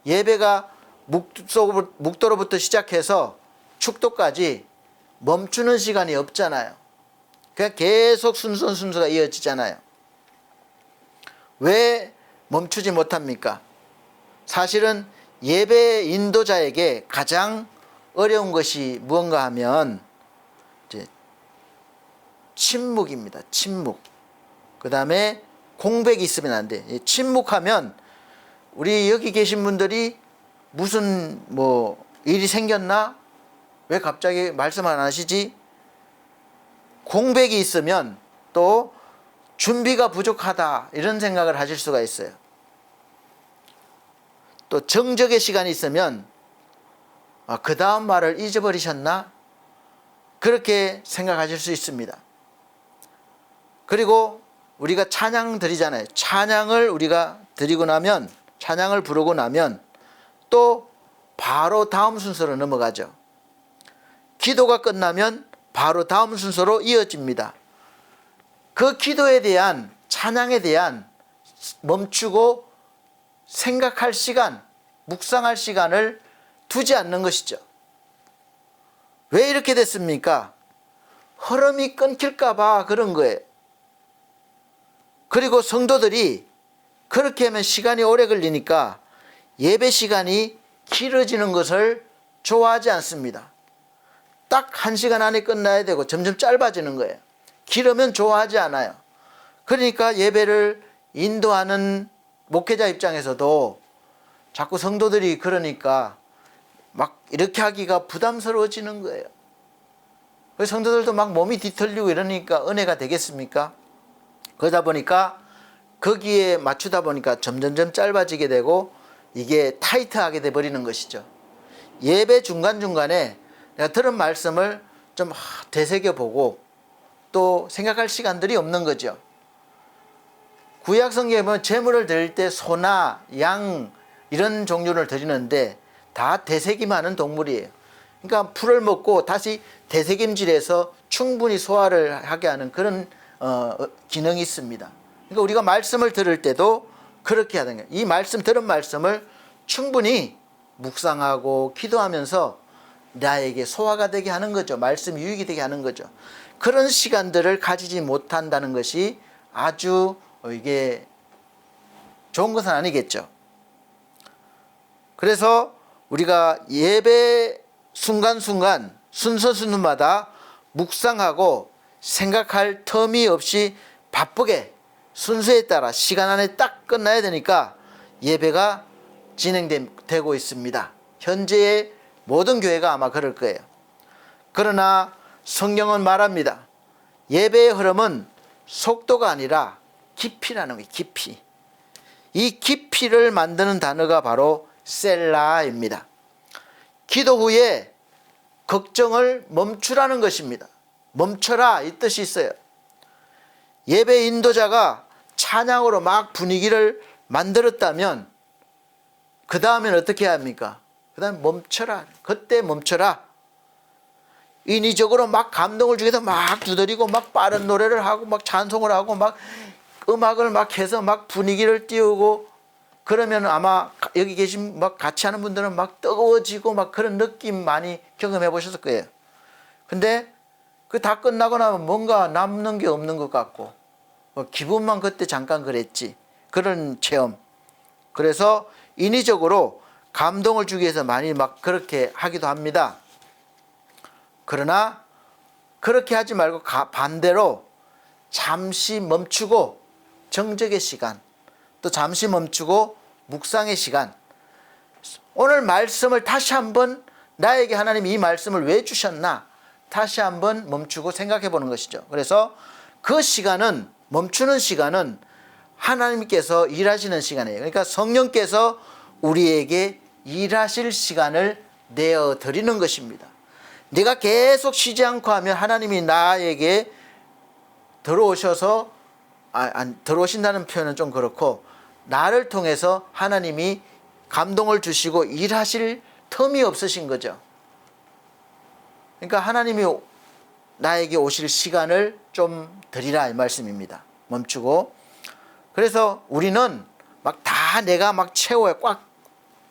예배가 묵도로부터 시작해서 축도까지 멈추는 시간이 없잖아요. 그냥 계속 순서가 이어지잖아요. 왜 멈추지 못합니까? 사실은 예배 인도자에게 가장 어려운 것이 무언가 하면 이제 침묵입니다. 침묵. 그 다음에 공백이 있으면 안 돼. 침묵하면 우리 여기 계신 분들이 무슨 뭐 일이 생겼나? 왜 갑자기 말씀 안 하시지? 공백이 있으면 또 준비가 부족하다 이런 생각을 하실 수가 있어요. 또 정적의 시간이 있으면 그 다음 말을 잊어버리셨나? 그렇게 생각하실 수 있습니다. 그리고 우리가 찬양 드리잖아요. 찬양을 우리가 드리고 나면, 찬양을 부르고 나면 또 바로 다음 순서로 넘어가죠. 기도가 끝나면 바로 다음 순서로 이어집니다. 그 기도에 대한, 찬양에 대한 멈추고 생각할 시간, 묵상할 시간을 두지 않는 것이죠. 왜 이렇게 됐습니까? 흐름이 끊길까 봐 그런 거예요. 그리고 성도들이 그렇게 하면 시간이 오래 걸리니까 예배 시간이 길어지는 것을 좋아하지 않습니다. 딱 1시간 안에 끝나야 되고 점점 짧아지는 거예요. 길으면 좋아하지 않아요. 그러니까 예배를 인도하는 목회자 입장에서도 자꾸 성도들이 그러니까 막 이렇게 하기가 부담스러워지는 거예요. 그래서 성도들도 막 몸이 뒤틀리고 이러니까 은혜가 되겠습니까? 그러다 보니까 거기에 맞추다 보니까 점점점 짧아지게 되고 이게 타이트하게 돼버리는 것이죠. 예배 중간중간에 내가 들은 말씀을 좀 되새겨보고 또 생각할 시간들이 없는 거죠. 구약 성경에 보면 제물을 드릴 때 소나 양 이런 종류를 드리는데 다 되새김하는 동물이에요. 그러니까 풀을 먹고 다시 되새김질해서 충분히 소화를 하게 하는 그런 기능이 있습니다. 그러니까 우리가 말씀을 들을 때도 그렇게 하는 거예요. 이 말씀 들은 말씀을 충분히 묵상하고 기도하면서 나에게 소화가 되게 하는 거죠. 말씀 유익이 되게 하는 거죠. 그런 시간들을 가지지 못한다는 것이 아주 이게 좋은 것은 아니겠죠. 그래서 우리가 예배 순간순간 순서순서마다 묵상하고 생각할 텀이 없이 바쁘게 순서에 따라 시간 안에 딱 끝나야 되니까 예배가 진행되고 있습니다. 현재의 모든 교회가 아마 그럴 거예요. 그러나 성경은 말합니다. 예배의 흐름은 속도가 아니라 깊이라는 거예요. 깊이. 이 깊이를 만드는 단어가 바로 셀라입니다. 기도 후에 걱정을 멈추라는 것입니다. 멈춰라 이 뜻이 있어요. 예배 인도자가 찬양으로 막 분위기를 만들었다면 그 다음엔 어떻게 해야 합니까? 그 다음에 멈춰라. 그때 멈춰라. 인위적으로 막 감동을 주기 위해서 막 두드리고 막 빠른 노래를 하고 막 찬송을 하고 막 음악을 막 해서 막 분위기를 띄우고 그러면 아마 여기 계신 막 같이 하는 분들은 막 뜨거워지고 막 그런 느낌 많이 경험해 보셨을 거예요. 근데 그 다 끝나고 나면 뭔가 남는 게 없는 것 같고 기분만 그때 잠깐 그랬지. 그런 체험. 그래서 인위적으로 감동을 주기 위해서 많이 막 그렇게 하기도 합니다. 그러나 그렇게 하지 말고 반대로 잠시 멈추고 정적의 시간, 또 잠시 멈추고 묵상의 시간, 오늘 말씀을 다시 한번 나에게 하나님이 이 말씀을 왜 주셨나 다시 한번 멈추고 생각해 보는 것이죠. 그래서 그 시간은, 멈추는 시간은 하나님께서 일하시는 시간이에요. 그러니까 성령께서 우리에게 일하실 시간을 내어 드리는 것입니다. 내가 계속 쉬지 않고 하면 하나님이 나에게 들어오셔서 들어오신다는 표현은 좀 그렇고 나를 통해서 하나님이 감동을 주시고 일하실 틈이 없으신 거죠. 그러니까 하나님이 나에게 오실 시간을 좀 드리라 이 말씀입니다. 멈추고. 그래서 우리는 막 다 내가 막 채워야 꽉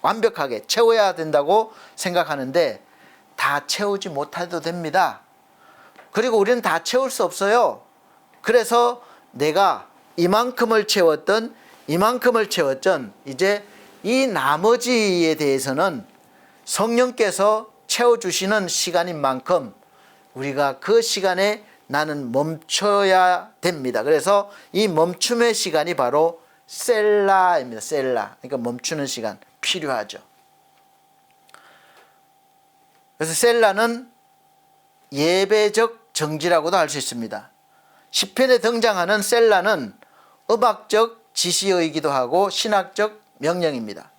완벽하게 채워야 된다고 생각하는데 다 채우지 못해도 됩니다. 그리고 우리는 다 채울 수 없어요. 그래서 내가 이만큼을 채웠던 이제 이 나머지에 대해서는 성령께서 채워주시는 시간인 만큼 우리가 그 시간에 나는 멈춰야 됩니다. 그래서 이 멈춤의 시간이 바로 셀라입니다. 셀라. 그러니까 멈추는 시간 필요하죠. 그래서 셀라는 예배적 정지라고도 할 수 있습니다. 시편에 등장하는 셀라는 음악적 지시어이기도 하고 신학적 명령입니다.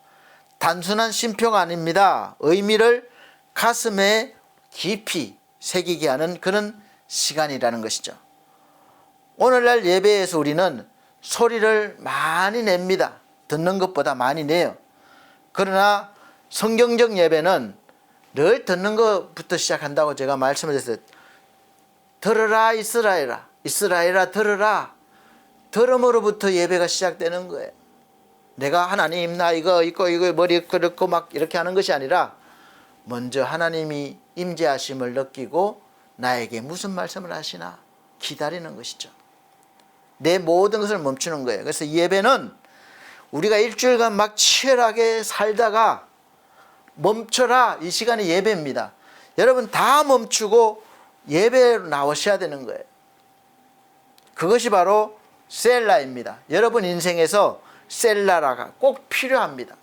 단순한 쉼표가 아닙니다. 의미를 가슴에 깊이 새기게 하는 그런 시간이라는 것이죠. 오늘날 예배에서 우리는 소리를 많이 냅니다. 듣는 것보다 많이 내요. 그러나 성경적 예배는 늘 듣는 것부터 시작한다고 제가 말씀을 드렸어요. 들으라 이스라엘아, 이스라엘아 들으라. 들음으로부터 예배가 시작되는 거예요. 내가 하나님 나 이거 머리 그렇고 막 이렇게 하는 것이 아니라 먼저 하나님이 임재하심을 느끼고 나에게 무슨 말씀을 하시나 기다리는 것이죠. 내 모든 것을 멈추는 거예요. 그래서 이 예배는 우리가 일주일간 막 치열하게 살다가 멈춰라, 이 시간이 예배입니다. 여러분 다 멈추고 예배로 나오셔야 되는 거예요. 그것이 바로 셀라입니다. 여러분 인생에서 셀라라가 꼭 필요합니다.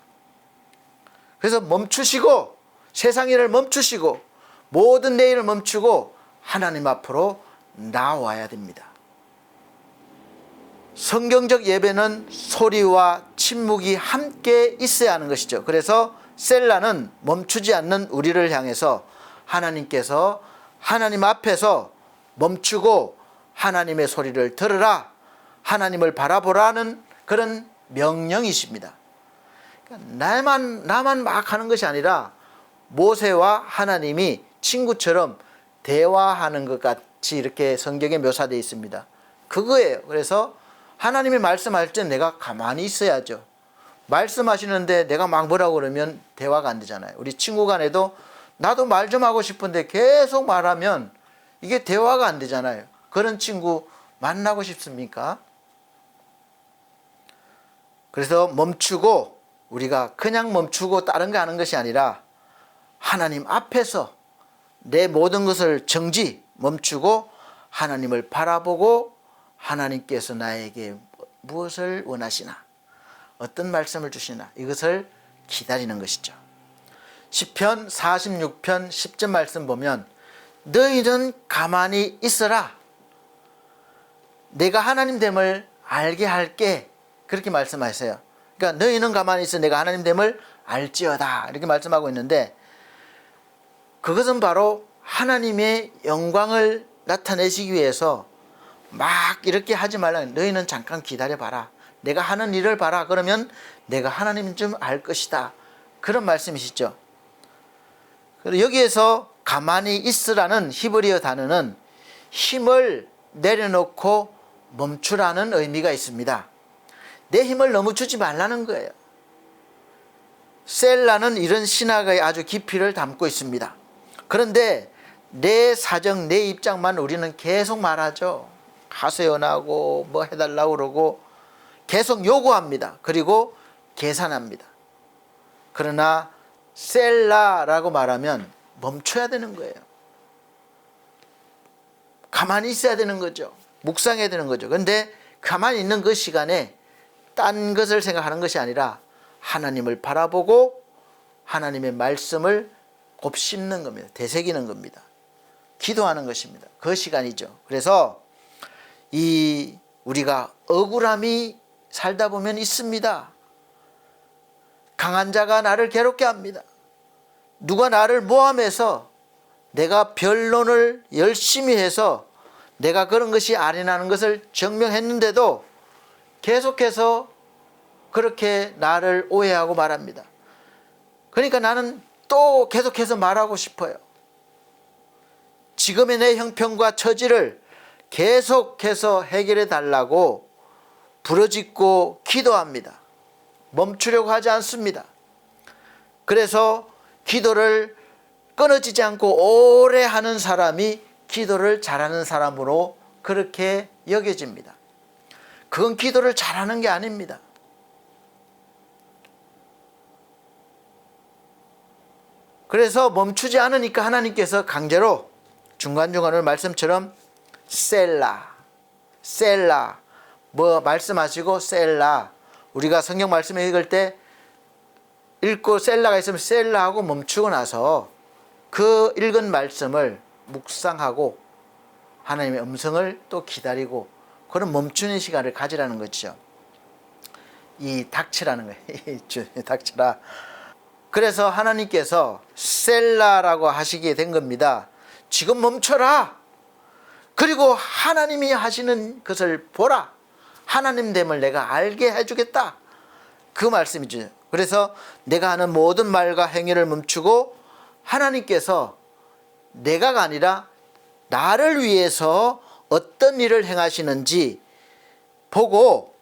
그래서 멈추시고 세상 일을 멈추시고 모든 내 일을 멈추고 하나님 앞으로 나와야 됩니다. 성경적 예배는 소리와 침묵이 함께 있어야 하는 것이죠. 그래서 셀라는 멈추지 않는 우리를 향해서 하나님께서 하나님 앞에서 멈추고 하나님의 소리를 들으라, 하나님을 바라보라는 그런 명령이십니다. 그러니까 나만 막 하는 것이 아니라 모세와 하나님이 친구처럼 대화하는 것 같이 이렇게 성경에 묘사되어 있습니다. 그거예요. 그래서 하나님이 말씀할 때 내가 가만히 있어야죠. 말씀하시는데 내가 막 뭐라고 그러면 대화가 안 되잖아요. 우리 친구 간에도 나도 말 좀 하고 싶은데 계속 말하면 이게 대화가 안 되잖아요. 그런 친구 만나고 싶습니까? 그래서 멈추고 우리가 그냥 멈추고 다른 거 하는 것이 아니라 하나님 앞에서 내 모든 것을 멈추고 하나님을 바라보고 하나님께서 나에게 무엇을 원하시나, 어떤 말씀을 주시나 이것을 기다리는 것이죠. 시편 46편 10절 말씀 보면 너희는 가만히 있어라, 내가 하나님됨을 알게 할게, 그렇게 말씀하세요. 그러니까 너희는 가만히 있어 내가 하나님됨을 알지어다 이렇게 말씀하고 있는데, 그것은 바로 하나님의 영광을 나타내시기 위해서 막 이렇게 하지 말라. 너희는 잠깐 기다려봐라, 내가 하는 일을 봐라. 그러면 내가 하나님인 줄 알 것이다, 그런 말씀이시죠. 그리고 여기에서 가만히 있으라는 히브리어 단어는 힘을 내려놓고 멈추라는 의미가 있습니다. 내 힘을 너무 주지 말라는 거예요. 셀라는 이런 신학의 아주 깊이를 담고 있습니다. 그런데 내 사정, 내 입장만 우리는 계속 말하죠. 하소연하고 뭐 해달라고 그러고 계속 요구합니다. 그리고 계산합니다. 그러나 셀라라고 말하면 멈춰야 되는 거예요. 가만히 있어야 되는 거죠. 묵상해야 되는 거죠. 그런데 가만히 있는 그 시간에 딴 것을 생각하는 것이 아니라 하나님을 바라보고 하나님의 말씀을 곱씹는 겁니다. 되새기는 겁니다. 기도하는 것입니다. 그 시간이죠. 그래서 우리가 억울함이 살다 보면 있습니다. 강한 자가 나를 괴롭게 합니다. 누가 나를 모함해서 내가 변론을 열심히 해서 내가 그런 것이 아니라는 것을 증명했는데도 계속해서 그렇게 나를 오해하고 말합니다. 그러니까 나는 또 계속해서 말하고 싶어요. 지금의 내 형편과 처지를 계속해서 해결해 달라고 부르짖고 기도합니다. 멈추려고 하지 않습니다. 그래서 기도를 끊어지지 않고 오래 하는 사람이 기도를 잘하는 사람으로 그렇게 여겨집니다. 그건 기도를 잘하는 게 아닙니다. 그래서 멈추지 않으니까 하나님께서 강제로 중간중간 오늘 말씀처럼 셀라 뭐 말씀하시고 셀라, 우리가 성경 말씀 읽을 때 읽고 셀라가 있으면 셀라하고 멈추고 나서 그 읽은 말씀을 묵상하고 하나님의 음성을 또 기다리고 그런 멈추는 시간을 가지라는 거죠. 이 닥치라는 거예요. 닥쳐라. 그래서 하나님께서 셀라라고 하시게 된 겁니다. 지금 멈춰라. 그리고 하나님이 하시는 것을 보라. 하나님됨을 내가 알게 해주겠다. 그 말씀이죠. 그래서 내가 하는 모든 말과 행위를 멈추고 하나님께서 내가가 아니라 나를 위해서 어떤 일을 행하시는지 보고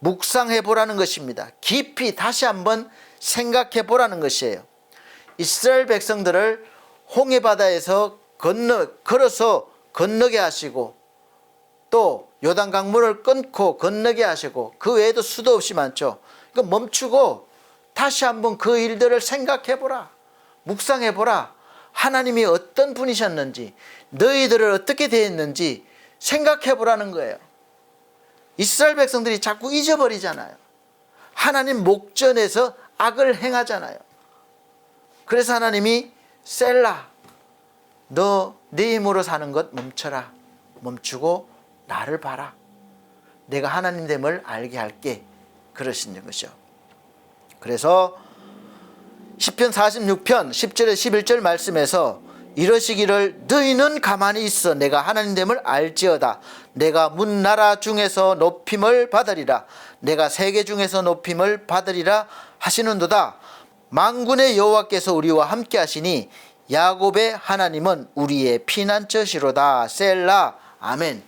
묵상해 보라는 것입니다. 깊이 다시 한번 생각해 보라는 것이에요. 이스라엘 백성들을 홍해바다에서 걸어서 건너게 하시고 또 요단 강물을 끊고 건너게 하시고 그 외에도 수도 없이 많죠. 그러니까 멈추고 다시 한번 그 일들을 생각해 보라. 묵상해 보라. 하나님이 어떤 분이셨는지 너희들을 어떻게 대했는지 생각해 보라는 거예요. 이스라엘 백성들이 자꾸 잊어버리잖아요. 하나님 목전에서 악을 행하잖아요. 그래서 하나님이 셀라, 너 네 힘으로 사는 것 멈춰라. 멈추고 나를 봐라. 내가 하나님됨을 알게 할게. 그러신 것이죠. 그래서 시편 46편 10절에 11절 말씀에서 이러시기를 너희는 가만히 있어 내가 하나님됨을 알지어다. 내가 문나라 중에서 높임을 받으리라. 내가 세계 중에서 높임을 받으리라 하시는도다. 만군의 여호와께서 우리와 함께 하시니 야곱의 하나님은 우리의 피난처시로다. 셀라. 아멘.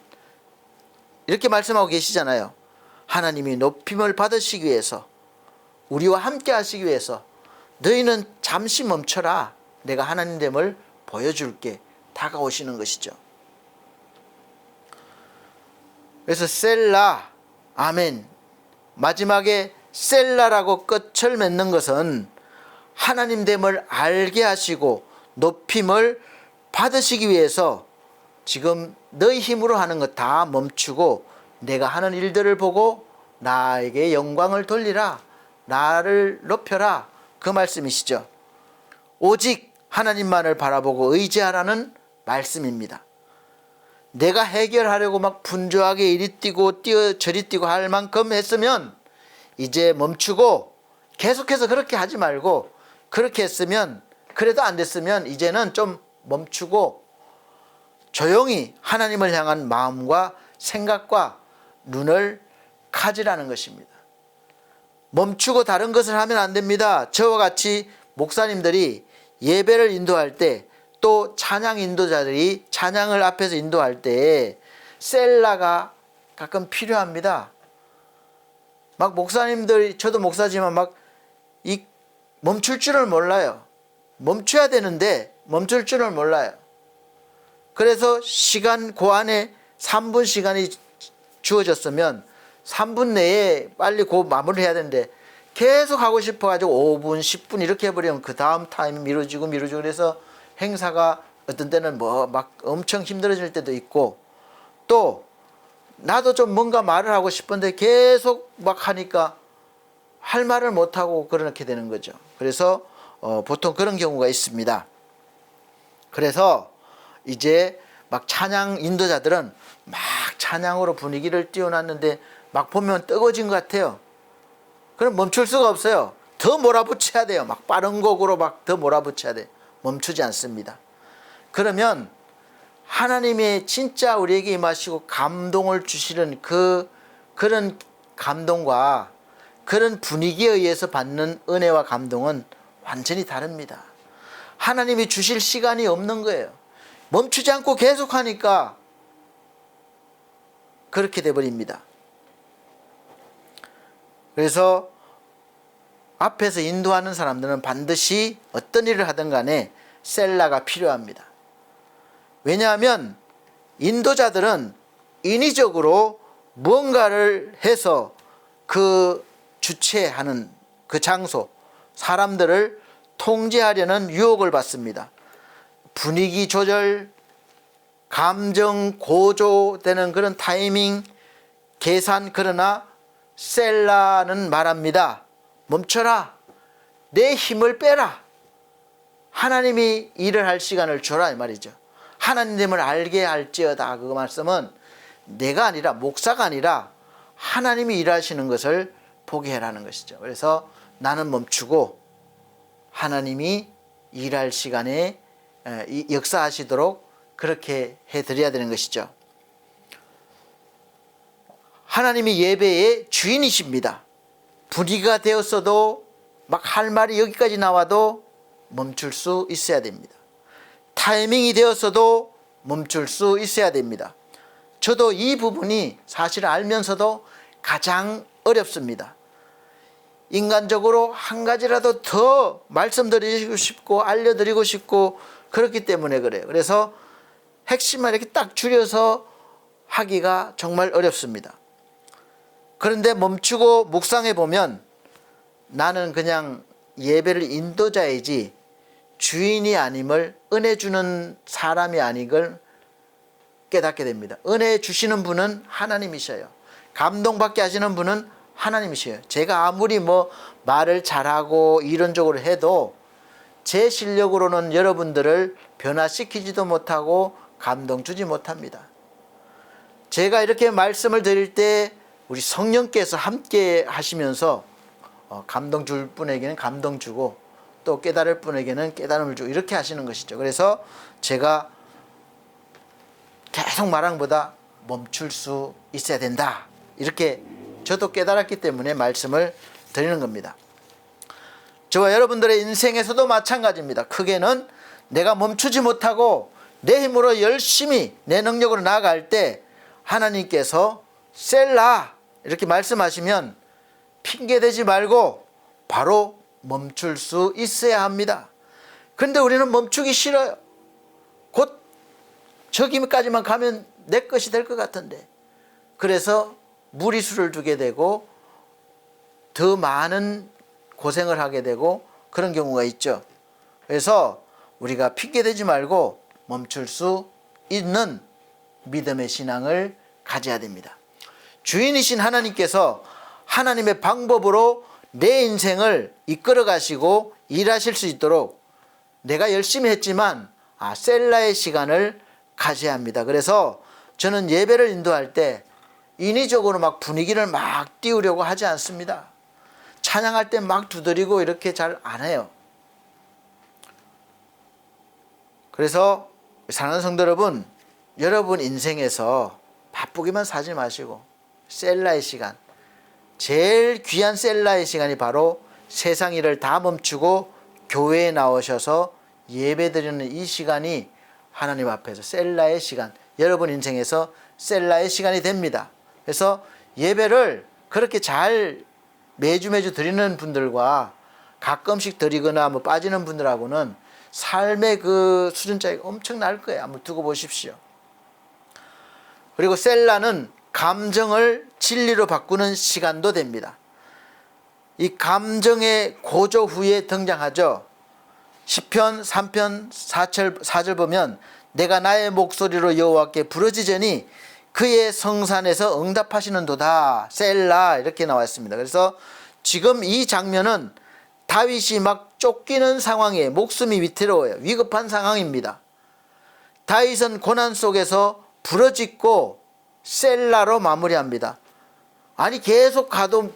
이렇게 말씀하고 계시잖아요. 하나님이 높임을 받으시기 위해서 우리와 함께 하시기 위해서 너희는 잠시 멈춰라. 내가 하나님됨을 보여줄게. 다가오시는 것이죠. 그래서 셀라. 아멘. 마지막에 셀라라고 끝을 맺는 것은 하나님됨을 알게 하시고 높임을 받으시기 위해서 지금 너희 힘으로 하는 것 다 멈추고 내가 하는 일들을 보고 나에게 영광을 돌리라. 나를 높여라. 그 말씀이시죠. 오직 하나님만을 바라보고 의지하라는 말씀입니다. 내가 해결하려고 막 분주하게 이리 뛰고 저리 뛰고 할 만큼 했으면 이제 멈추고 계속해서 그렇게 하지 말고 그렇게 했으면 그래도 안 됐으면 이제는 좀 멈추고 조용히 하나님을 향한 마음과 생각과 눈을 가지라는 것입니다. 멈추고 다른 것을 하면 안 됩니다. 저와 같이 목사님들이 예배를 인도할 때 또 찬양 인도자들이 찬양을 앞에서 인도할 때 셀라가 가끔 필요합니다. 막 목사님들, 저도 목사지만 막 이 멈출 줄을 몰라요. 멈춰야 되는데 멈출 줄을 몰라요. 그래서 시간 고안에 3분 시간이 주어졌으면 3분 내에 빨리 마무리해야 되는데 계속 하고 싶어가지고 5분, 10분 이렇게 해버리면 그 다음 타임이 미뤄지고 그래서 행사가 어떤 때는 뭐 막 엄청 힘들어질 때도 있고 또 나도 좀 뭔가 말을 하고 싶은데 계속 막 하니까 할 말을 못하고 그렇게 되는 거죠. 그래서 보통 그런 경우가 있습니다. 그래서 이제 막 찬양 인도자들은 막 찬양으로 분위기를 띄워놨는데 막 보면 뜨거워진 것 같아요. 그럼 멈출 수가 없어요. 더 몰아붙여야 돼요. 막 빠른 곡으로 막 더 몰아붙여야 돼요. 멈추지 않습니다. 그러면 하나님의 진짜 우리에게 임하시고 감동을 주시는 그런 감동과 그런 분위기에 의해서 받는 은혜와 감동은 완전히 다릅니다. 하나님이 주실 시간이 없는 거예요. 멈추지 않고 계속하니까 그렇게 돼버립니다. 그래서 앞에서 인도하는 사람들은 반드시 어떤 일을 하든 간에 셀라가 필요합니다. 왜냐하면 인도자들은 인위적으로 뭔가를 해서 그 주체하는 그 장소, 사람들을 통제하려는 유혹을 받습니다. 분위기 조절, 감정 고조되는 그런 타이밍, 계산. 그러나 셀라는 말합니다. 멈춰라. 내 힘을 빼라. 하나님이 일을 할 시간을 줘라 이 말이죠. 하나님을 알게 할지어다. 그 말씀은 내가 아니라, 목사가 아니라 하나님이 일하시는 것을 보게 해라는 것이죠. 그래서 나는 멈추고 하나님이 일할 시간에 역사하시도록 그렇게 해드려야 되는 것이죠. 하나님이 예배의 주인이십니다. 분위기가 되었어도 막 할 말이 여기까지 나와도 멈출 수 있어야 됩니다. 타이밍이 되었어도 멈출 수 있어야 됩니다. 저도 이 부분이 사실 알면서도 가장 어렵습니다. 인간적으로 한 가지라도 더 말씀드리고 싶고 알려드리고 싶고 그렇기 때문에 그래요. 그래서 핵심만 이렇게 딱 줄여서 하기가 정말 어렵습니다. 그런데 멈추고 묵상해 보면 나는 그냥 예배를 인도자이지 주인이 아님을, 은혜 주는 사람이 아니걸 깨닫게 됩니다. 은혜 주시는 분은 하나님이셔요. 감동받게 하시는 분은 하나님이셔요. 제가 아무리 말을 잘하고 이론적으로 해도 제 실력으로는 여러분들을 변화시키지도 못하고 감동 주지 못합니다. 제가 이렇게 말씀을 드릴 때 우리 성령께서 함께 하시면서 감동 줄 분에게는 감동 주고 또 깨달을 분에게는 깨달음을 주고 이렇게 하시는 것이죠. 그래서 제가 계속 말한 것보다 멈출 수 있어야 된다. 이렇게 저도 깨달았기 때문에 말씀을 드리는 겁니다. 저와 여러분들의 인생에서도 마찬가지입니다. 크게는 내가 멈추지 못하고 내 힘으로 열심히 내 능력으로 나아갈 때 하나님께서 셀라 이렇게 말씀하시면 핑계대지 말고 바로 멈출 수 있어야 합니다. 그런데 우리는 멈추기 싫어요. 곧 저기까지만 가면 내 것이 될 것 같은데. 그래서 무리수를 두게 되고 더 많은 고생을 하게 되고 그런 경우가 있죠. 그래서 우리가 핑계대지 말고 멈출 수 있는 믿음의 신앙을 가져야 됩니다. 주인이신 하나님께서 하나님의 방법으로 내 인생을 이끌어 가시고 일하실 수 있도록 내가 열심히 했지만 셀라의 시간을 가져야 합니다. 그래서 저는 예배를 인도할 때 인위적으로 막 분위기를 막 띄우려고 하지 않습니다. 찬양할 때 막 두드리고 이렇게 잘 안 해요. 그래서 사랑하는 성도 여러분, 여러분 인생에서 바쁘기만 사지 마시고 셀라의 시간, 제일 귀한 셀라의 시간이 바로 세상 일을 다 멈추고 교회에 나오셔서 예배드리는 이 시간이 하나님 앞에서 셀라의 시간, 여러분 인생에서 셀라의 시간이 됩니다. 그래서 예배를 그렇게 잘 매주 드리는 분들과 가끔씩 드리거나 빠지는 분들하고는 삶의 그 수준 차이가 엄청날 거예요. 한번 두고 보십시오. 그리고 셀라는 감정을 진리로 바꾸는 시간도 됩니다. 이 감정의 고조 후에 등장하죠. 시편 3편 4절 보면 내가 나의 목소리로 여호와께 부르짖으니 그의 성산에서 응답하시는도다. 셀라 이렇게 나와 있습니다. 그래서 지금 이 장면은 다윗이 막 쫓기는 상황에 목숨이 위태로워요. 위급한 상황입니다. 다윗은 고난 속에서 부르짖고 셀라로 마무리합니다. 아니 계속 가도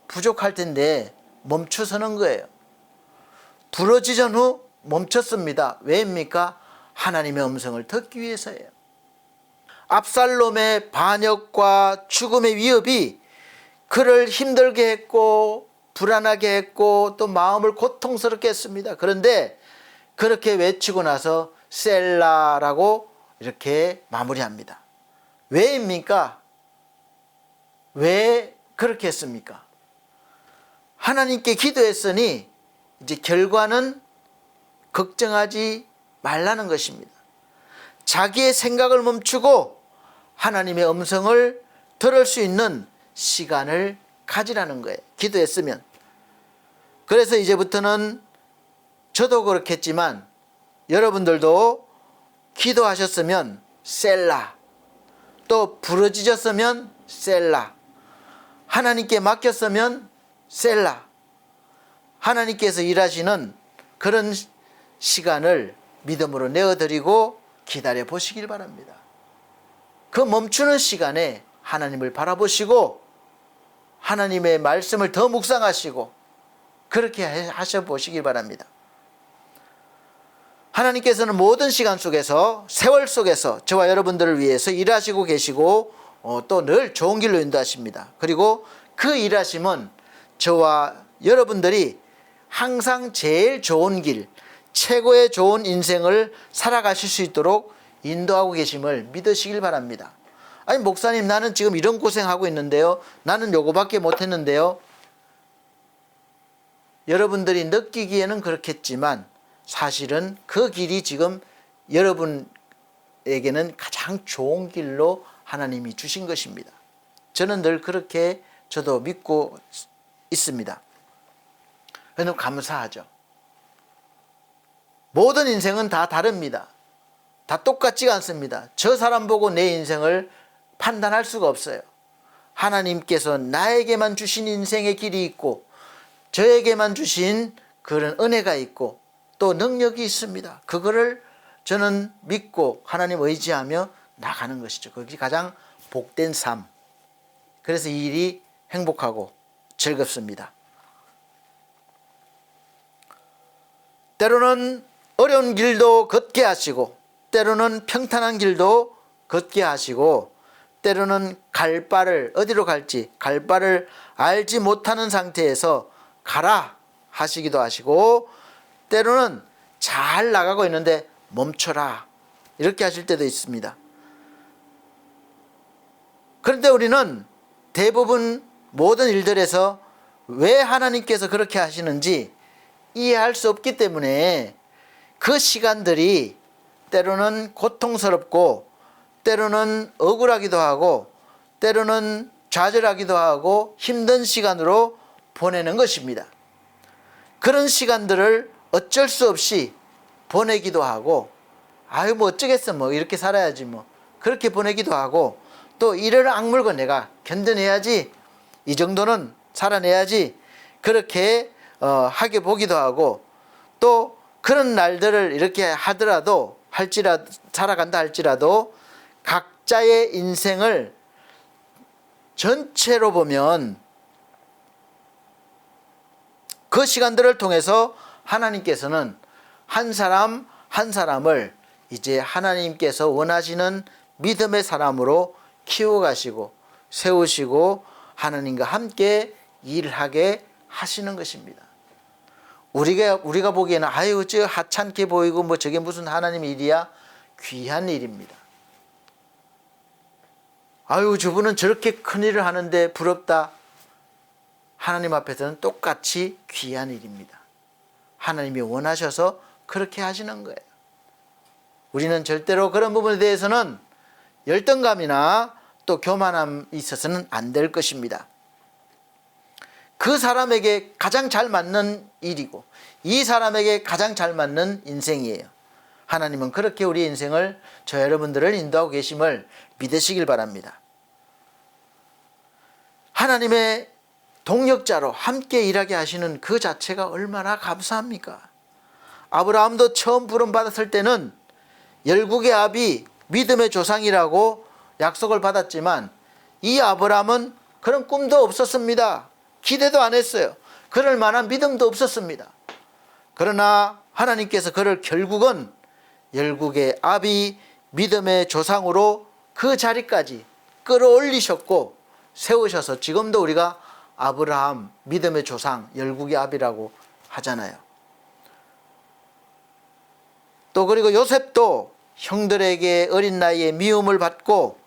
부족할 텐데 멈춰서는 거예요. 부르짖은 후 멈췄습니다. 왜입니까? 하나님의 음성을 듣기 위해서예요. 압살롬의 반역과 죽음의 위협이 그를 힘들게 했고 불안하게 했고 또 마음을 고통스럽게 했습니다. 그런데 그렇게 외치고 나서 셀라라고 이렇게 마무리합니다. 왜입니까? 왜 그렇게 했습니까? 하나님께 기도했으니 이제 결과는 걱정하지 말라는 것입니다. 자기의 생각을 멈추고 하나님의 음성을 들을 수 있는 시간을 가지라는 거예요. 기도했으면. 그래서 이제부터는 저도 그렇겠지만 여러분들도 기도하셨으면 셀라, 또 부르짖었으면 셀라, 하나님께 맡겼으면 셀라, 하나님께서 일하시는 그런 시간을 믿음으로 내어드리고 기다려 보시길 바랍니다. 그 멈추는 시간에 하나님을 바라보시고 하나님의 말씀을 더 묵상하시고 그렇게 하셔 보시길 바랍니다. 하나님께서는 모든 시간 속에서, 세월 속에서 저와 여러분들을 위해서 일하시고 계시고 또 늘 좋은 길로 인도하십니다. 그리고 그 일하심은 저와 여러분들이 항상 제일 좋은 길, 최고의 좋은 인생을 살아가실 수 있도록 인도하고 계심을 믿으시길 바랍니다. 아니 목사님, 나는 지금 이런 고생하고 있는데요, 나는 요거밖에 못했는데요. 여러분들이 느끼기에는 그렇겠지만 사실은 그 길이 지금 여러분에게는 가장 좋은 길로 하나님이 주신 것입니다. 저는 늘 그렇게 저도 믿고 있습니다. 그래서 감사하죠. 모든 인생은 다 다릅니다. 다 똑같지가 않습니다. 저 사람 보고 내 인생을 판단할 수가 없어요. 하나님께서 나에게만 주신 인생의 길이 있고 저에게만 주신 그런 은혜가 있고 또 능력이 있습니다. 그거를 저는 믿고 하나님 의지하며 나가는 것이죠. 그게 가장 복된 삶. 그래서 이 일이 행복하고 즐겁습니다. 때로는 어려운 길도 걷게 하시고 때로는 평탄한 길도 걷게 하시고 때로는 갈 바를, 어디로 갈지 갈 바를 알지 못하는 상태에서 가라 하시기도 하시고 때로는 잘 나가고 있는데 멈춰라 이렇게 하실 때도 있습니다. 그런데 우리는 대부분 모든 일들에서 왜 하나님께서 그렇게 하시는지 이해할 수 없기 때문에 그 시간들이 때로는 고통스럽고 때로는 억울하기도 하고 때로는 좌절하기도 하고 힘든 시간으로 보내는 것입니다. 그런 시간들을 어쩔 수 없이 보내기도 하고 아유 뭐 어쩌겠어 뭐 이렇게 살아야지 뭐 그렇게 보내기도 하고 또 이를 악물고 내가 견뎌내야지 이 정도는 살아내야지 그렇게 하게 보기도 하고 또 그런 날들을 이렇게 하더라도 살아간다 할지라도 각자의 인생을 전체로 보면 그 시간들을 통해서 하나님께서는 한 사람 한 사람을 이제 하나님께서 원하시는 믿음의 사람으로 키워가시고 세우시고 하나님과 함께 일하게 하시는 것입니다. 우리가 보기에는 아유 저 하찮게 보이고 뭐 저게 무슨 하나님의 일이야? 귀한 일입니다. 아유 저분은 저렇게 큰 일을 하는데 부럽다. 하나님 앞에서는 똑같이 귀한 일입니다. 하나님이 원하셔서 그렇게 하시는 거예요. 우리는 절대로 그런 부분에 대해서는 열등감이나 또 교만함이 있어서는 안 될 것입니다. 그 사람에게 가장 잘 맞는 일이고 이 사람에게 가장 잘 맞는 인생이에요. 하나님은 그렇게 우리 인생을 저 여러분들을 인도하고 계심을 믿으시길 바랍니다. 하나님의 동력자로 함께 일하게 하시는 그 자체가 얼마나 감사합니까? 아브라함도 처음 부름받았을 때는 열국의 아비 믿음의 조상이라고 약속을 받았지만 이 아브라함은 그런 꿈도 없었습니다. 기대도 안 했어요. 그럴 만한 믿음도 없었습니다. 그러나 하나님께서 그를 결국은 열국의 아비 믿음의 조상으로 그 자리까지 끌어올리셨고 세우셔서 지금도 우리가 아브라함 믿음의 조상 열국의 아비라고 하잖아요. 또 그리고 요셉도 형들에게 어린 나이에 미움을 받고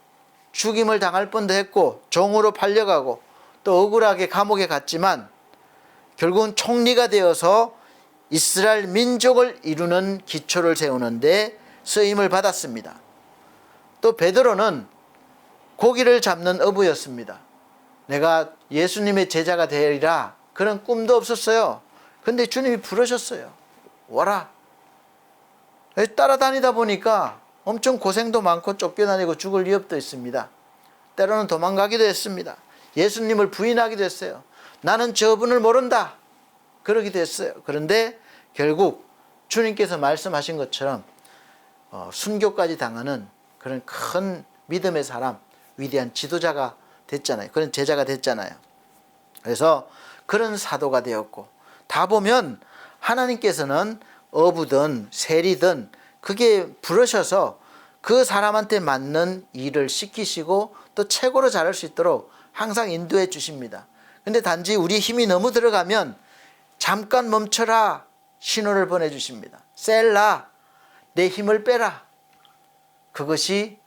죽임을 당할 뻔도 했고 종으로 팔려가고 또 억울하게 감옥에 갔지만 결국은 총리가 되어서 이스라엘 민족을 이루는 기초를 세우는데 쓰임을 받았습니다. 또 베드로는 고기를 잡는 어부였습니다. 내가 예수님의 제자가 되리라 그런 꿈도 없었어요. 근데 주님이 부르셨어요. 와라. 따라다니다 보니까 엄청 고생도 많고 쫓겨다니고 죽을 위협도 있습니다. 때로는 도망가기도 했습니다. 예수님을 부인하기도 했어요. 나는 저분을 모른다. 그러기도 했어요. 그런데 결국 주님께서 말씀하신 것처럼 순교까지 당하는 그런 큰 믿음의 사람, 위대한 지도자가 됐잖아요. 그런 제자가 됐잖아요. 그래서 그런 사도가 되었고, 다 보면 하나님께서는 어부든 세리든 그게 부르셔서 그 사람한테 맞는 일을 시키시고 또 최고로 잘할 수 있도록 항상 인도해 주십니다. 근데 단지 우리 힘이 너무 들어가면 잠깐 멈춰라 신호를 보내주십니다. 셀라, 내 힘을 빼라. 그것이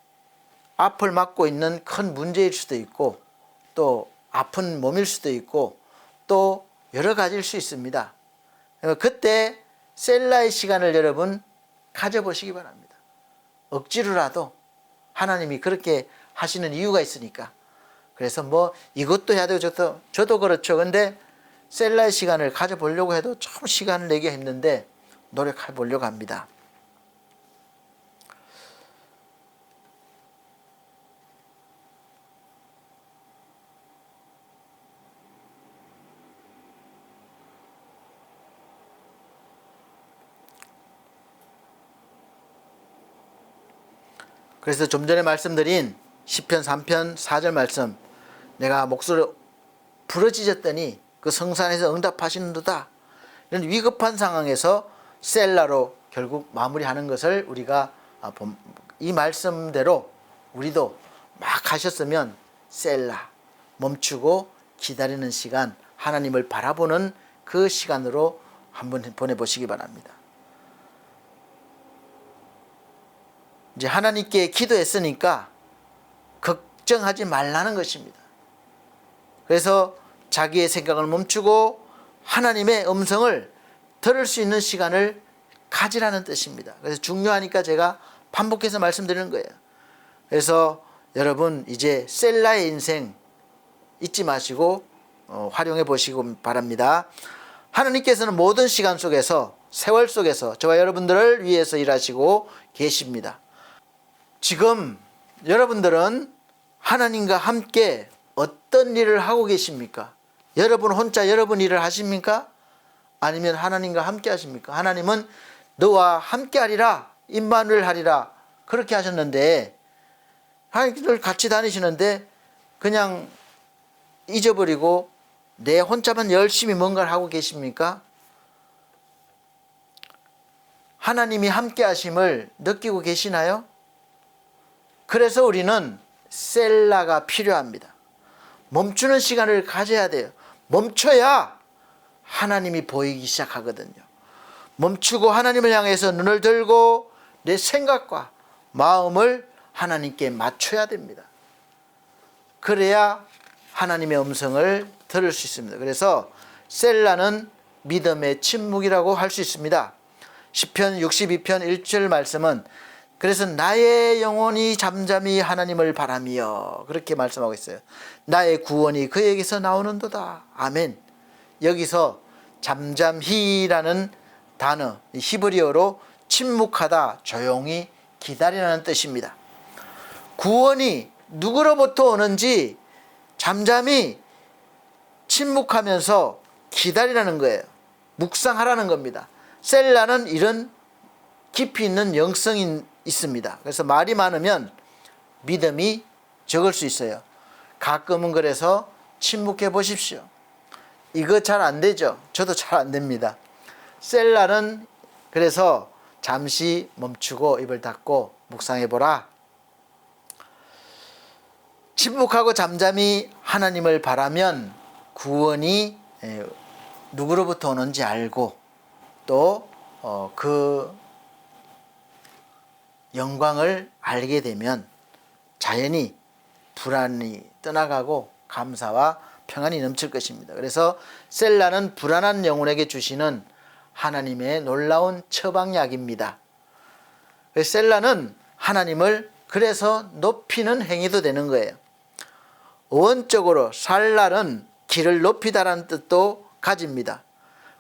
앞을 막고 있는 큰 문제일 수도 있고 또 아픈 몸일 수도 있고 또 여러 가지일 수 있습니다. 그때 셀라의 시간을 여러분 가져보시기 바랍니다. 억지로라도 하나님이 그렇게 하시는 이유가 있으니까. 그래서 뭐 이것도 해야 되고 저도 그렇죠. 근데 셀라의 시간을 가져보려고 해도 참 시간을 내기가 힘든데 노력해 보려고 합니다. 그래서 좀 전에 말씀드린 시편 3편 4절 말씀, 내가 목소리를 부르짖었더니 그 성산에서 응답하시는도다. 이런 위급한 상황에서 셀라로 결국 마무리하는 것을 우리가 이 말씀대로 우리도 막 하셨으면 셀라, 멈추고 기다리는 시간, 하나님을 바라보는 그 시간으로 한번 보내보시기 바랍니다. 이제 하나님께 기도했으니까 걱정하지 말라는 것입니다. 그래서 자기의 생각을 멈추고 하나님의 음성을 들을 수 있는 시간을 가지라는 뜻입니다. 그래서 중요하니까 제가 반복해서 말씀드리는 거예요. 그래서 여러분 이제 셀라의 인생 잊지 마시고 활용해 보시기 바랍니다. 하나님께서는 모든 시간 속에서, 세월 속에서 저와 여러분들을 위해서 일하시고 계십니다. 지금 여러분들은 하나님과 함께 어떤 일을 하고 계십니까? 여러분 혼자 여러분 일을 하십니까? 아니면 하나님과 함께 하십니까? 하나님은 너와 함께 하리라, 임마누엘 하리라 그렇게 하셨는데 하나님을 같이 다니시는데 그냥 잊어버리고 내 혼자만 열심히 뭔가를 하고 계십니까? 하나님이 함께 하심을 느끼고 계시나요? 그래서 우리는 셀라가 필요합니다. 멈추는 시간을 가져야 돼요. 멈춰야 하나님이 보이기 시작하거든요. 멈추고 하나님을 향해서 눈을 들고 내 생각과 마음을 하나님께 맞춰야 됩니다. 그래야 하나님의 음성을 들을 수 있습니다. 그래서 셀라는 믿음의 침묵이라고 할 수 있습니다. 시편 62편 1절 말씀은 그래서 나의 영혼이 잠잠히 하나님을 바라며 그렇게 말씀하고 있어요. 나의 구원이 그에게서 나오는도다. 아멘. 여기서 잠잠히라는 단어, 히브리어로 침묵하다, 조용히 기다리라는 뜻입니다. 구원이 누구로부터 오는지 잠잠히 침묵하면서 기다리라는 거예요. 묵상하라는 겁니다. 셀라는 이런 깊이 있는 영성이 있습니다. 그래서 말이 많으면 믿음이 적을 수 있어요. 가끔은 그래서 침묵해 보십시오. 이거 잘 안 되죠? 저도 잘 안 됩니다. 셀라는 그래서 잠시 멈추고 입을 닫고 묵상해 보라. 침묵하고 잠잠히 하나님을 바라면 구원이 누구로부터 오는지 알고 또 그 영광을 알게 되면 자연히 불안이 떠나가고 감사와 평안이 넘칠 것입니다. 그래서 셀라는 불안한 영혼에게 주시는 하나님의 놀라운 처방약입니다. 셀라는 하나님을 그래서 높이는 행위도 되는 거예요. 원적으로 살날은 길을 높이다라는 뜻도 가집니다.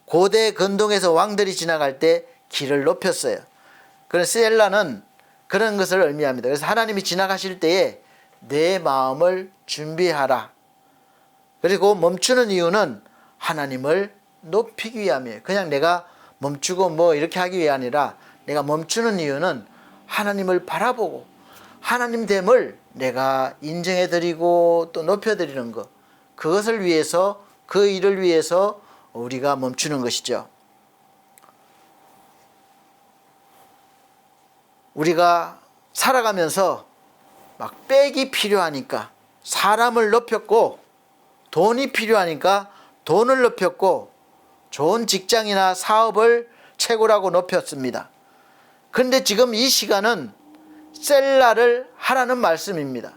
고대 근동에서 왕들이 지나갈 때 길을 높였어요. 그래서 셀라는 그런 것을 의미합니다. 그래서 하나님이 지나가실 때에 내 마음을 준비하라. 그리고 멈추는 이유는 하나님을 높이기 위함이에요. 그냥 내가 멈추고 뭐 이렇게 하기 위함이 아니라 내가 멈추는 이유는 하나님을 바라보고 하나님 됨을 내가 인정해 드리고 또 높여 드리는 것, 그것을 위해서, 그 일을 위해서 우리가 멈추는 것이죠. 우리가 살아가면서 막 백이 필요하니까 사람을 높였고, 돈이 필요하니까 돈을 높였고, 좋은 직장이나 사업을 최고라고 높였습니다. 그런데 지금 이 시간은 셀라를 하라는 말씀입니다.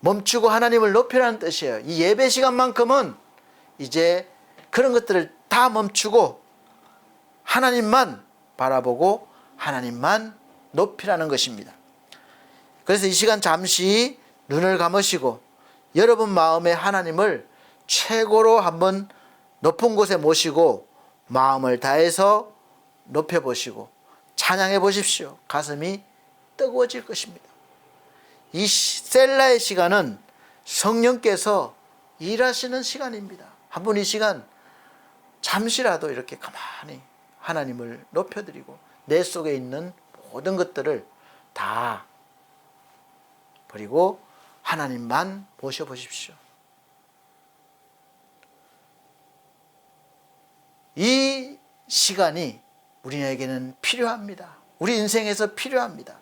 멈추고 하나님을 높이라는 뜻이에요. 이 예배 시간만큼은 이제 그런 것들을 다 멈추고 하나님만 바라보고 하나님만 높이라는 것입니다. 그래서 이 시간 잠시 눈을 감으시고 여러분 마음에 하나님을 최고로 한번 높은 곳에 모시고 마음을 다해서 높여보시고 찬양해 보십시오. 가슴이 뜨거워질 것입니다. 이 셀라의 시간은 성령께서 일하시는 시간입니다. 한 분 이 시간 잠시라도 이렇게 가만히 하나님을 높여드리고 내 속에 있는 모든 것들을 다 버리고 하나님만 모셔보십시오. 이 시간이 우리에게는 필요합니다. 우리 인생에서 필요합니다.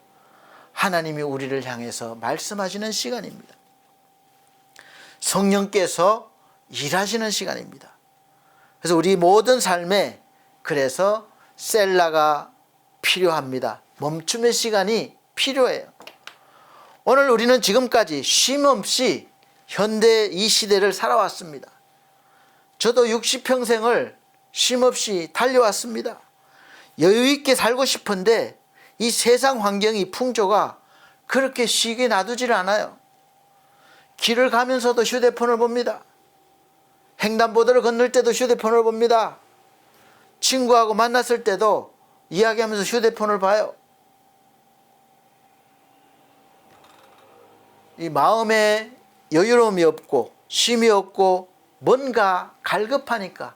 하나님이 우리를 향해서 말씀하시는 시간입니다. 성령께서 일하시는 시간입니다. 그래서 우리 모든 삶에 그래서 셀라가 필요합니다. 멈춤의 시간이 필요해요. 오늘 우리는 지금까지 쉼 없이 현대 이 시대를 살아왔습니다. 저도 60평생을 쉼 없이 달려왔습니다. 여유 있게 살고 싶은데 이 세상 환경이 풍조가 그렇게 쉬게 놔두질 않아요. 길을 가면서도 휴대폰을 봅니다. 횡단보도를 건널 때도 휴대폰을 봅니다. 친구하고 만났을 때도 이야기하면서 휴대폰을 봐요. 이 마음에 여유로움이 없고 쉼이 없고 뭔가 갈급하니까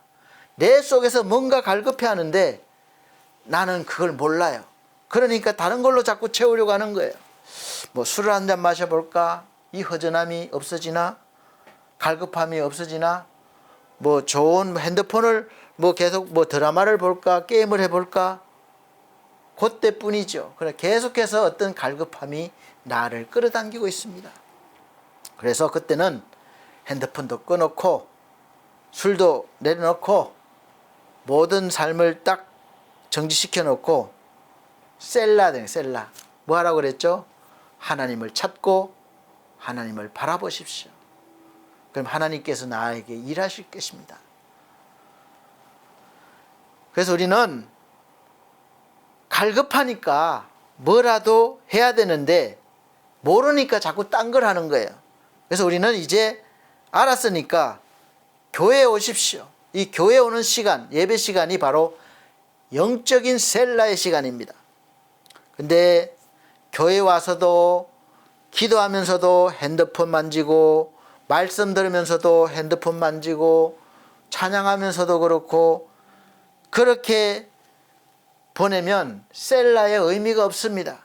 내 속에서 뭔가 갈급해 하는데 나는 그걸 몰라요. 그러니까 다른 걸로 자꾸 채우려고 하는 거예요. 뭐 술을 한 잔 마셔볼까? 이 허전함이 없어지나? 갈급함이 없어지나? 뭐 좋은 핸드폰을 뭐 계속 뭐 드라마를 볼까? 게임을 해볼까? 그때뿐이죠. 그래 계속해서 어떤 갈급함이 나를 끌어당기고 있습니다. 그래서 그때는 핸드폰도 꺼놓고 술도 내려놓고 모든 삶을 딱 정지시켜 놓고 셀라 뭐 하라고 그랬죠? 하나님을 찾고 하나님을 바라보십시오. 그럼 하나님께서 나에게 일하실 것입니다. 그래서 우리는 갈급하니까 뭐라도 해야 되는데 모르니까 자꾸 딴 걸 하는 거예요. 그래서 우리는 이제 알았으니까 교회에 오십시오. 이 교회에 오는 시간, 예배 시간이 바로 영적인 셀라의 시간입니다. 근데 교회 와서도 기도하면서도 핸드폰 만지고 말씀 들으면서도 핸드폰 만지고 찬양하면서도 그렇고 그렇게 보내면 셀라의 의미가 없습니다.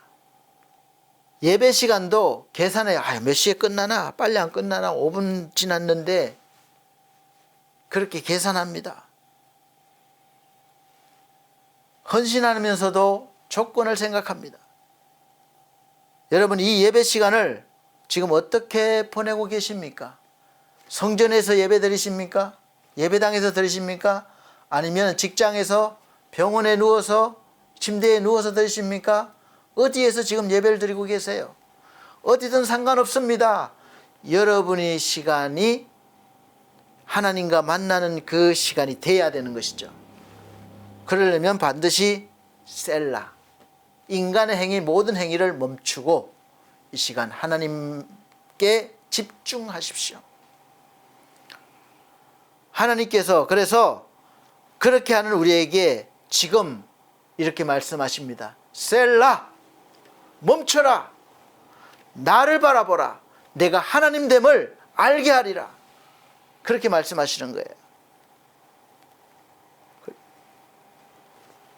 예배 시간도 계산해 몇 시에 끝나나 빨리 안 끝나나 5분 지났는데 그렇게 계산합니다. 헌신하면서도 조건을 생각합니다. 여러분 이 예배 시간을 지금 어떻게 보내고 계십니까? 성전에서 예배 드리십니까? 예배당에서 드리십니까? 아니면 직장에서 병원에 누워서 침대에 누워서 드리십니까? 어디에서 지금 예배를 드리고 계세요? 어디든 상관없습니다. 여러분의 시간이 하나님과 만나는 그 시간이 돼야 되는 것이죠. 그러려면 반드시 셀라, 인간의 행위 모든 행위를 멈추고 이 시간 하나님께 집중하십시오. 하나님께서 그래서 그렇게 하는 우리에게 지금 이렇게 말씀하십니다. 셀라, 멈춰라. 나를 바라보라. 내가 하나님됨을 알게 하리라. 그렇게 말씀하시는 거예요.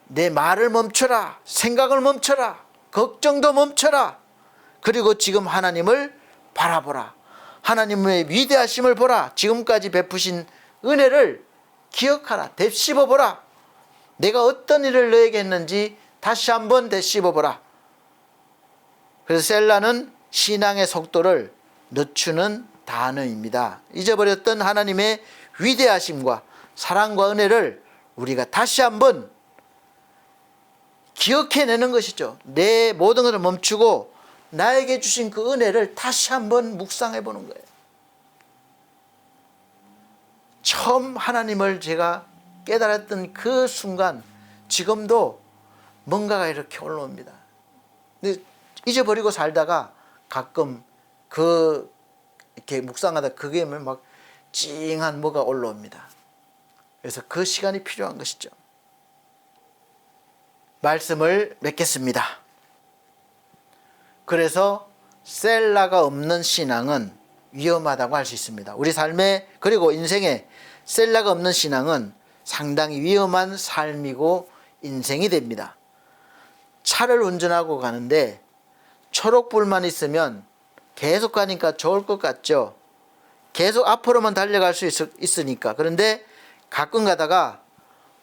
내 말을 멈춰라. 생각을 멈춰라. 걱정도 멈춰라. 그리고 지금 하나님을 바라보라. 하나님의 위대하심을 보라. 지금까지 베푸신 은혜를 기억하라. 되씹어보라. 내가 어떤 일을 너에게 했는지 다시 한번 되씹어보라. 그래서 셀라는 신앙의 속도를 늦추는 단어입니다. 잊어버렸던 하나님의 위대하심과 사랑과 은혜를 우리가 다시 한번 기억해내는 것이죠. 내 모든 것을 멈추고 나에게 주신 그 은혜를 다시 한번 묵상해 보는 거예요. 처음 하나님을 제가 깨달았던 그 순간 지금도 뭔가가 이렇게 올라옵니다. 근데 잊어버리고 살다가 가끔 이렇게 묵상하다 그게 막 찡한 뭐가 올라옵니다. 그래서 그 시간이 필요한 것이죠. 말씀을 맺겠습니다. 그래서 셀라가 없는 신앙은 위험하다고 할 수 있습니다. 우리 삶에 그리고 인생에 셀라가 없는 신앙은 상당히 위험한 삶이고 인생이 됩니다. 차를 운전하고 가는데 초록불만 있으면 계속 가니까 좋을 것 같죠. 계속 앞으로만 달려갈 수 있으니까. 그런데 가끔 가다가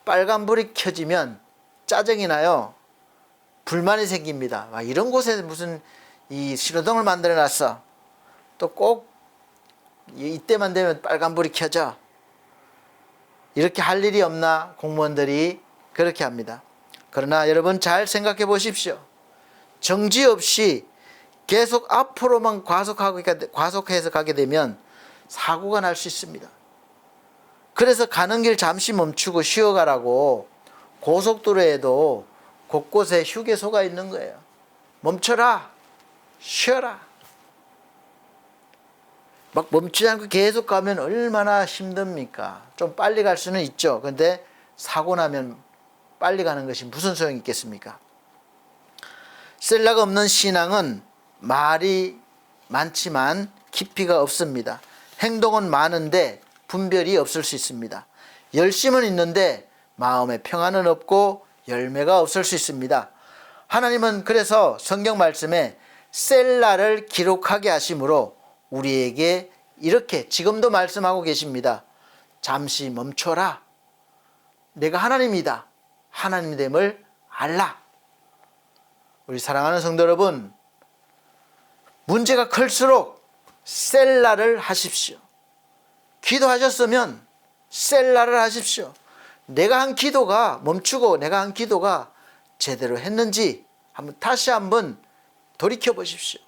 빨간불이 켜지면 짜증이 나요. 불만이 생깁니다. 이런 곳에 무슨 이 신호등을 만들어 놨어. 또 꼭 이때만 되면 빨간불이 켜져. 이렇게 할 일이 없나 공무원들이 그렇게 합니다. 그러나 여러분 잘 생각해 보십시오. 정지 없이 계속 앞으로만 과속해서 가게 되면 사고가 날 수 있습니다. 그래서 가는 길 잠시 멈추고 쉬어가라고 고속도로에도 곳곳에 휴게소가 있는 거예요. 멈춰라. 쉬어라. 막 멈추지 않고 계속 가면 얼마나 힘듭니까? 좀 빨리 갈 수는 있죠. 그런데 사고 나면 빨리 가는 것이 무슨 소용이 있겠습니까? 셀라가 없는 신앙은 말이 많지만 깊이가 없습니다. 행동은 많은데 분별이 없을 수 있습니다. 열심은 있는데 마음에 평안은 없고 열매가 없을 수 있습니다. 하나님은 그래서 성경 말씀에 셀라를 기록하게 하심으로 우리에게 이렇게 지금도 말씀하고 계십니다. 잠시 멈춰라. 내가 하나님이다. 하나님됨을 알라. 우리 사랑하는 성도 여러분, 문제가 클수록 셀라를 하십시오. 기도하셨으면 셀라를 하십시오. 내가 한 기도가 멈추고 내가 한 기도가 제대로 했는지 다시 한번 돌이켜 보십시오.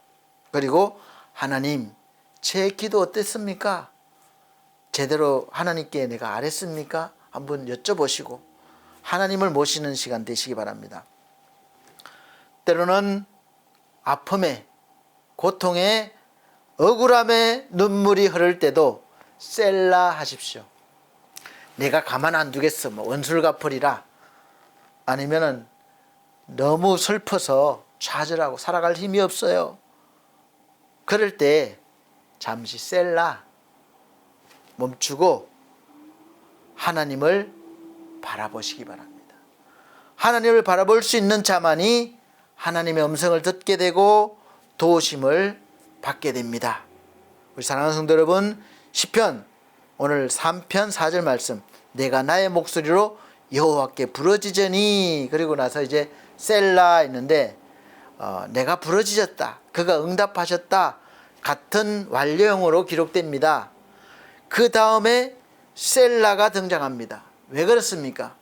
그리고 하나님, 제 기도 어땠습니까? 제대로 하나님께 내가 알았습니까? 한번 여쭤보시고 하나님을 모시는 시간 되시기 바랍니다. 때로는 아픔에, 고통에, 억울함에 눈물이 흐를 때도 셀라 하십시오. 내가 가만 안 두겠어. 원수를 갚으리라. 아니면은 너무 슬퍼서 좌절하고 살아갈 힘이 없어요. 그럴 때 잠시 셀라 멈추고 하나님을 바라보시기 바랍니다. 하나님을 바라볼 수 있는 자만이 하나님의 음성을 듣게 되고 도우심을 받게 됩니다. 우리 사랑하는 성도 여러분, 시편 오늘 3편 4절 말씀, 내가 나의 목소리로 여호와께 부르짖으니, 그리고 나서 이제 셀라 있는데 내가 부르짖었다, 그가 응답하셨다 같은 완료형으로 기록됩니다. 그 다음에 셀라가 등장합니다. 왜 그렇습니까?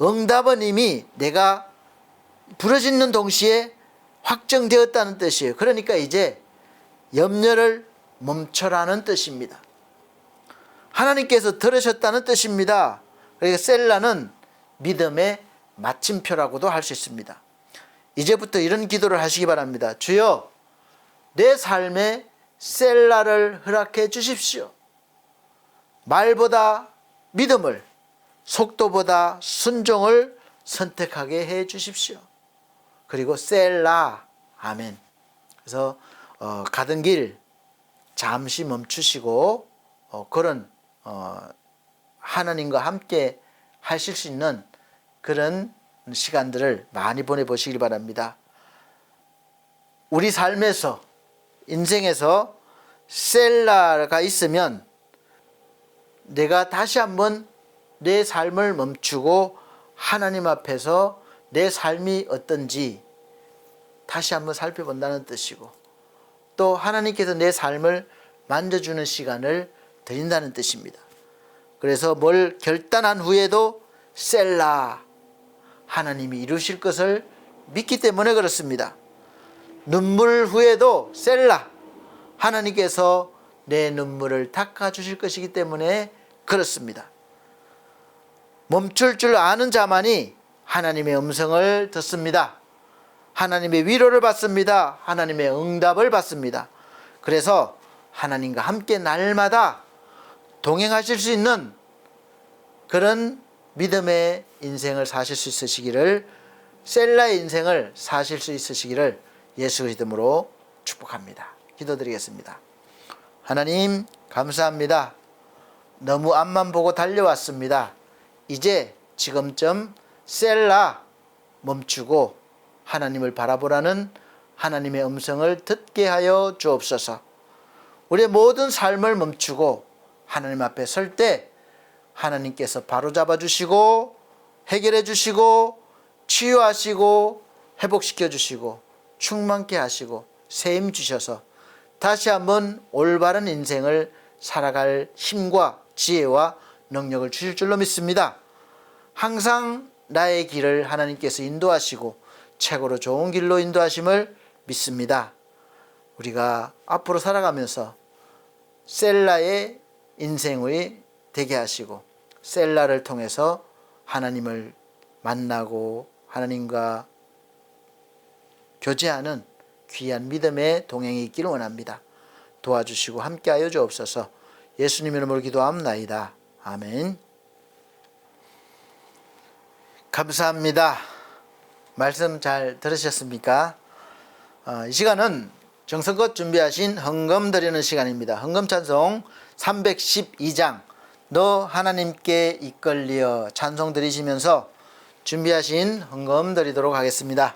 응답은 이미 내가 부르짖는 동시에 확정되었다는 뜻이에요. 그러니까 이제 염려를 멈춰라는 뜻입니다. 하나님께서 들으셨다는 뜻입니다. 그러니까 셀라는 믿음의 마침표라고도 할 수 있습니다. 이제부터 이런 기도를 하시기 바랍니다. 주여, 내 삶에 셀라를 허락해 주십시오. 말보다 믿음을, 속도보다 순종을 선택하게 해 주십시오. 그리고 셀라, 아멘. 그래서 가던 길 잠시 멈추시고 그런 하나님과 함께 하실 수 있는 그런 시간들을 많이 보내보시길 바랍니다. 우리 삶에서, 인생에서 셀라가 있으면 내가 다시 한번 내 삶을 멈추고 하나님 앞에서 내 삶이 어떤지 다시 한번 살펴본다는 뜻이고, 또 하나님께서 내 삶을 만져주는 시간을 드린다는 뜻입니다. 그래서 뭘 결단한 후에도 셀라, 하나님이 이루실 것을 믿기 때문에 그렇습니다. 눈물 후에도 셀라, 하나님께서 내 눈물을 닦아주실 것이기 때문에 그렇습니다. 멈출 줄 아는 자만이 하나님의 음성을 듣습니다. 하나님의 위로를 받습니다. 하나님의 응답을 받습니다. 그래서 하나님과 함께 날마다 동행하실 수 있는 그런 믿음의 인생을 사실 수 있으시기를, 셀라의 인생을 사실 수 있으시기를 예수의 이름으로 축복합니다. 기도드리겠습니다. 하나님 감사합니다. 너무 앞만 보고 달려왔습니다. 이제 지금쯤 셀라, 멈추고 하나님을 바라보라는 하나님의 음성을 듣게 하여 주옵소서. 우리의 모든 삶을 멈추고 하나님 앞에 설 때 하나님께서 바로잡아 주시고 해결해 주시고 치유하시고 회복시켜 주시고 충만케 하시고 새 힘 주셔서 다시 한번 올바른 인생을 살아갈 힘과 지혜와 능력을 주실 줄로 믿습니다. 항상 나의 길을 하나님께서 인도하시고 최고로 좋은 길로 인도하심을 믿습니다. 우리가 앞으로 살아가면서 셀라의 인생의 되게 하시고 셀라를 통해서 하나님을 만나고 하나님과 교제하는 귀한 믿음의 동행이 있기를 원합니다. 도와주시고 함께하여 주옵소서. 예수님 이름으로 기도합나이다. 아멘. 감사합니다. 말씀 잘 들으셨습니까? 이 시간은 정성껏 준비하신 헌금 드리는 시간입니다. 헌금 찬송 312장 너 하나님께 이끌리어 찬송 드리시면서 준비하신 헌금 드리도록 하겠습니다.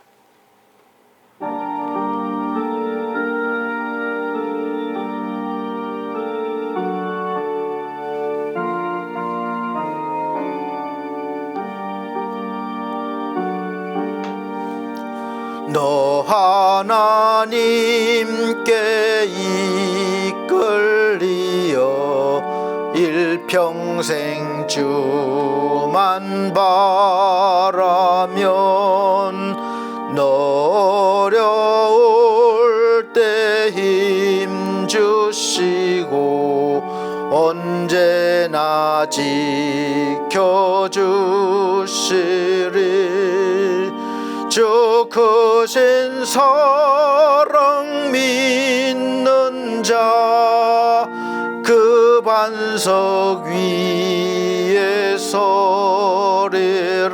너 하나님께 이끌리어 일평생 주만 바라면 너 어려울 때 힘 주시고 언제나 지켜주시리. 주 크신 사랑 믿는 자 그 반석 위에 서리라.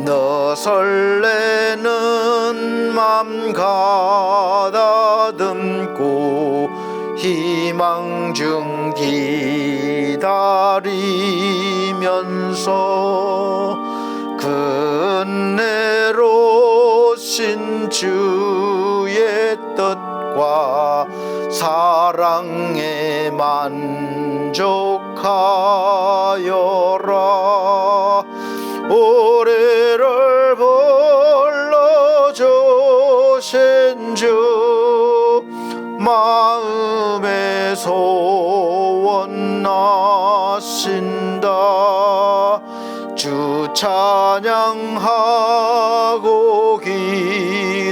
너 설레는 맘 가다듬고 희망 중 기다리면서 은혜로 신 주의 뜻과 사랑에 만족하여라. 우리를 불러주신 주 마음에 소원하신다. 주 찬양하고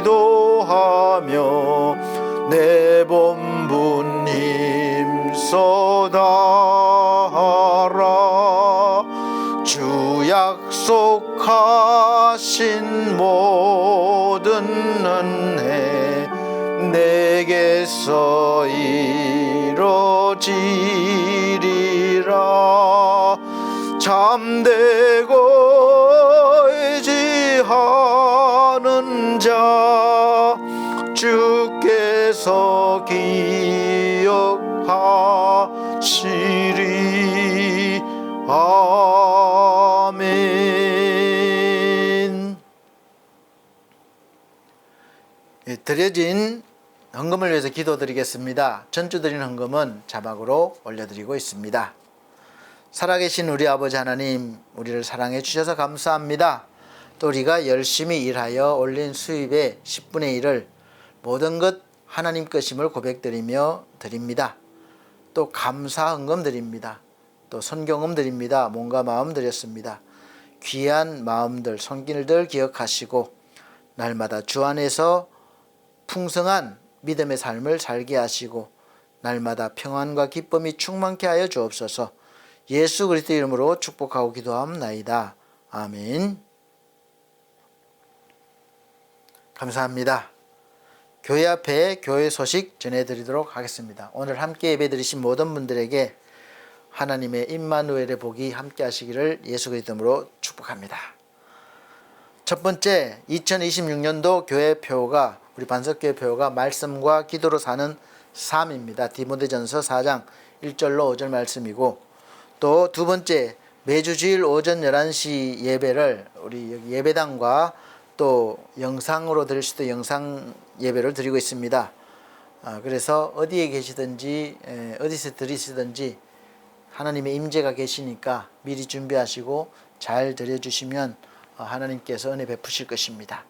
기도하며 내 본분 힘써다하라. 주 약속하신 모든 은혜 내게 주께서 이루어지리라. 잠되고 의지하는 자 주께서 기억하시리. 아멘. 드려진 헌금을 위해서 기도드리겠습니다. 전주 드린 헌금은 자막으로 올려드리고 있습니다. 살아계신 우리 아버지 하나님, 우리를 사랑해 주셔서 감사합니다. 또 우리가 열심히 일하여 올린 수입의 10분의 1을 모든 것 하나님 것임을 고백드리며 드립니다. 또 감사 헌금 드립니다. 또 선경금 드립니다. 몸과 마음 드렸습니다. 귀한 마음들, 손길들 기억하시고 날마다 주 안에서 풍성한 믿음의 삶을 살게 하시고 날마다 평안과 기쁨이 충만케 하여 주옵소서. 예수 그리스도 이름으로 축복하고 기도하옵나이다. 아멘. 감사합니다. 교회 앞에 교회 소식 전해드리도록 하겠습니다. 오늘 함께 예배드리신 모든 분들에게 하나님의 임마누엘의 복이 함께 하시기를 예수 그리스도 이름으로 축복합니다. 첫 번째, 2026년도 교회 표가, 우리 반석교회 표가 말씀과 기도로 사는 삶입니다. 디모데전서 4장 1절로 5절 말씀이고, 또 두 번째, 매주 주일 오전 11시 예배를 우리 여기 예배당과 또 영상으로 드릴 수도 영상 예배를 드리고 있습니다. 그래서 어디에 계시든지 어디서 드리시든지 하나님의 임재가 계시니까 미리 준비하시고 잘 드려주시면 하나님께서 은혜 베푸실 것입니다.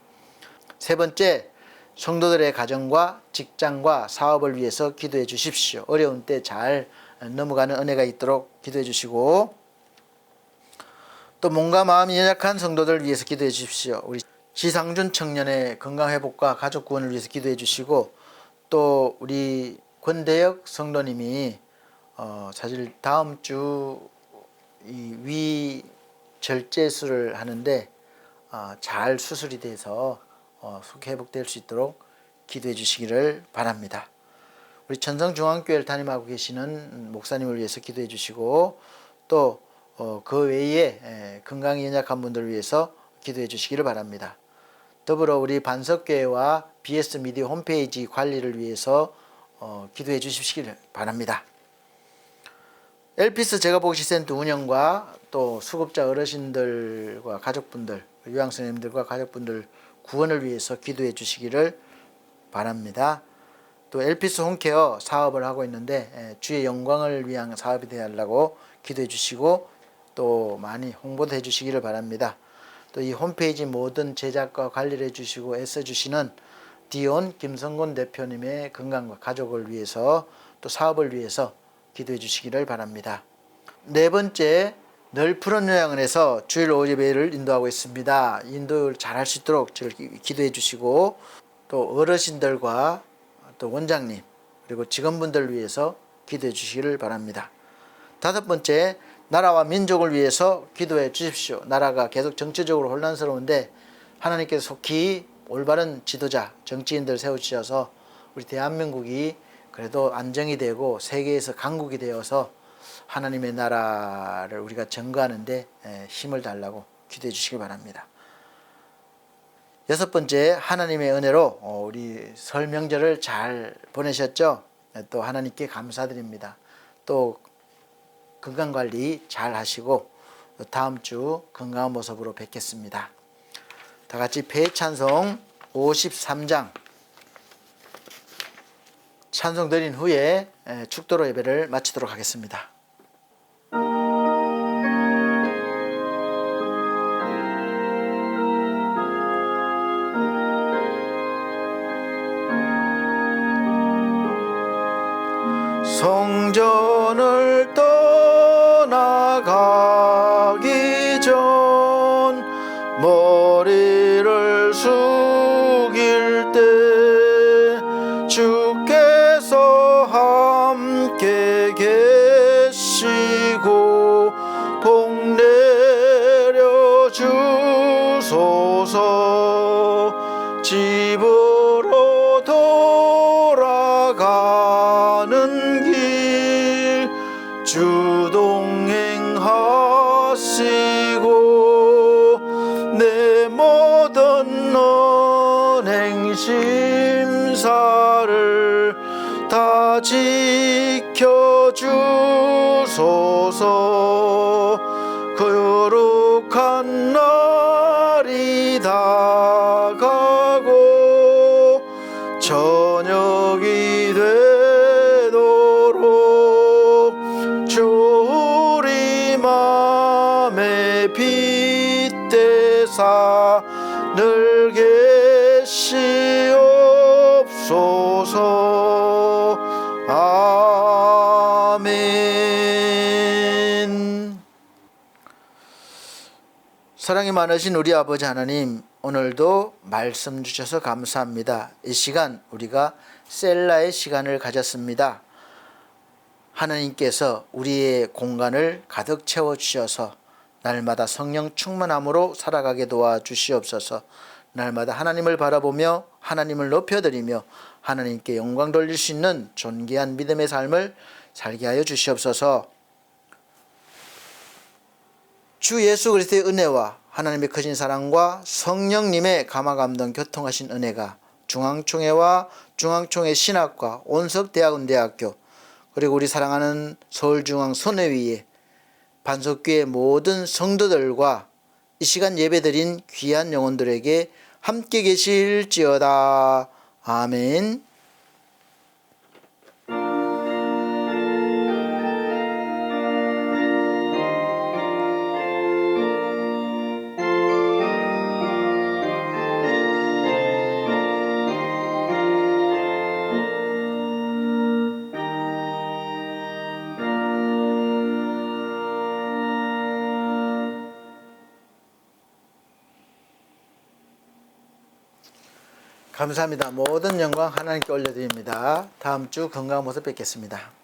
세 번째, 성도들의 가정과 직장과 사업을 위해서 기도해 주십시오. 어려운 때 잘 넘어가는 은혜가 있도록 기도해 주시고, 또 몸과 마음이 연약한 성도들을 위해서 기도해 주십시오. 우리 지상준 청년의 건강회복과 가족 구원을 위해서 기도해 주시고, 또 우리 권대혁 성도님이 사실 다음 주 이 위 절제술을 하는데 잘 수술이 돼서 속히 회복될 수 있도록 기도해 주시기를 바랍니다. 우리 천성중앙교회를 담임하고 계시는 목사님을 위해서 기도해 주시고, 또 그 외에 건강이 연약한 분들을 위해서 기도해 주시기를 바랍니다. 더불어 우리 반석교회와 BS 미디어 홈페이지 관리를 위해서 기도해 주시기를 바랍니다. 엘피스 제가복지센터 운영과 또 수급자 어르신들과 가족분들, 요양선생님들과 가족분들 구원을 위해서 기도해 주시기를 바랍니다. 또 엘피스 홈케어 사업을 하고 있는데 주의 영광을 위한 사업이 되어달라고 기도해 주시고, 또 많이 홍보도 해 주시기를 바랍니다. 또 이 홈페이지 모든 제작과 관리를 해 주시고 애써 주시는 디온 김성곤 대표님의 건강과 가족을 위해서 또 사업을 위해서 기도해 주시기를 바랍니다. 네 번째, 늘 푸른 요양원에서 주일 오후 예배를 인도하고 있습니다. 인도를 잘할 수 있도록 기도해 주시고, 또 어르신들과 또 원장님 그리고 직원분들을 위해서 기도해 주시기를 바랍니다. 다섯 번째, 나라와 민족을 위해서 기도해 주십시오. 나라가 계속 정치적으로 혼란스러운데 하나님께서 속히 올바른 지도자, 정치인들 세우셔서 우리 대한민국이 그래도 안정이 되고 세계에서 강국이 되어서 하나님의 나라를 우리가 증거하는데 힘을 달라고 기도해 주시기 바랍니다. 여섯 번째, 하나님의 은혜로 우리 설 명절을 잘 보내셨죠? 또 하나님께 감사드립니다. 또 건강관리 잘 하시고 다음 주 건강한 모습으로 뵙겠습니다. 다 같이 배찬송 53장 찬송 드린 후에 축도로 예배를 마치도록 하겠습니다. 성전을 떠나가기 전 머리를 숙일 때 주께서 함께 계시고 복 내려 주소서. 집으로 돌아가 심사를 다 지켜주소서. 그 거룩한 날이 다가고 저녁이 되도록 주 우리 맘에 빗대사 늘 계시옵소서. 아멘. 사랑이 많으신 우리 아버지 하나님, 오늘도 말씀 주셔서 감사합니다. 이 시간 우리가 셀라의 시간을 가졌습니다. 하나님께서 우리의 공간을 가득 채워주셔서 날마다 성령 충만함으로 살아가게 도와주시옵소서. 날마다 하나님을 바라보며 하나님을 높여드리며 하나님께 영광 돌릴 수 있는 존귀한 믿음의 삶을 살게 하여 주시옵소서. 주 예수 그리스도의 은혜와 하나님의 크신 사랑과 성령님의 감화감동 교통하신 은혜가 중앙총회와 중앙총회 신학과 온석대학원대학교 그리고 우리 사랑하는 서울중앙선회위의 반석교회 모든 성도들과 이 시간 예배드린 귀한 영혼들에게 함께 계실지어다. 아멘. 감사합니다. 모든 영광 하나님께 올려드립니다. 다음 주 건강한 모습 뵙겠습니다.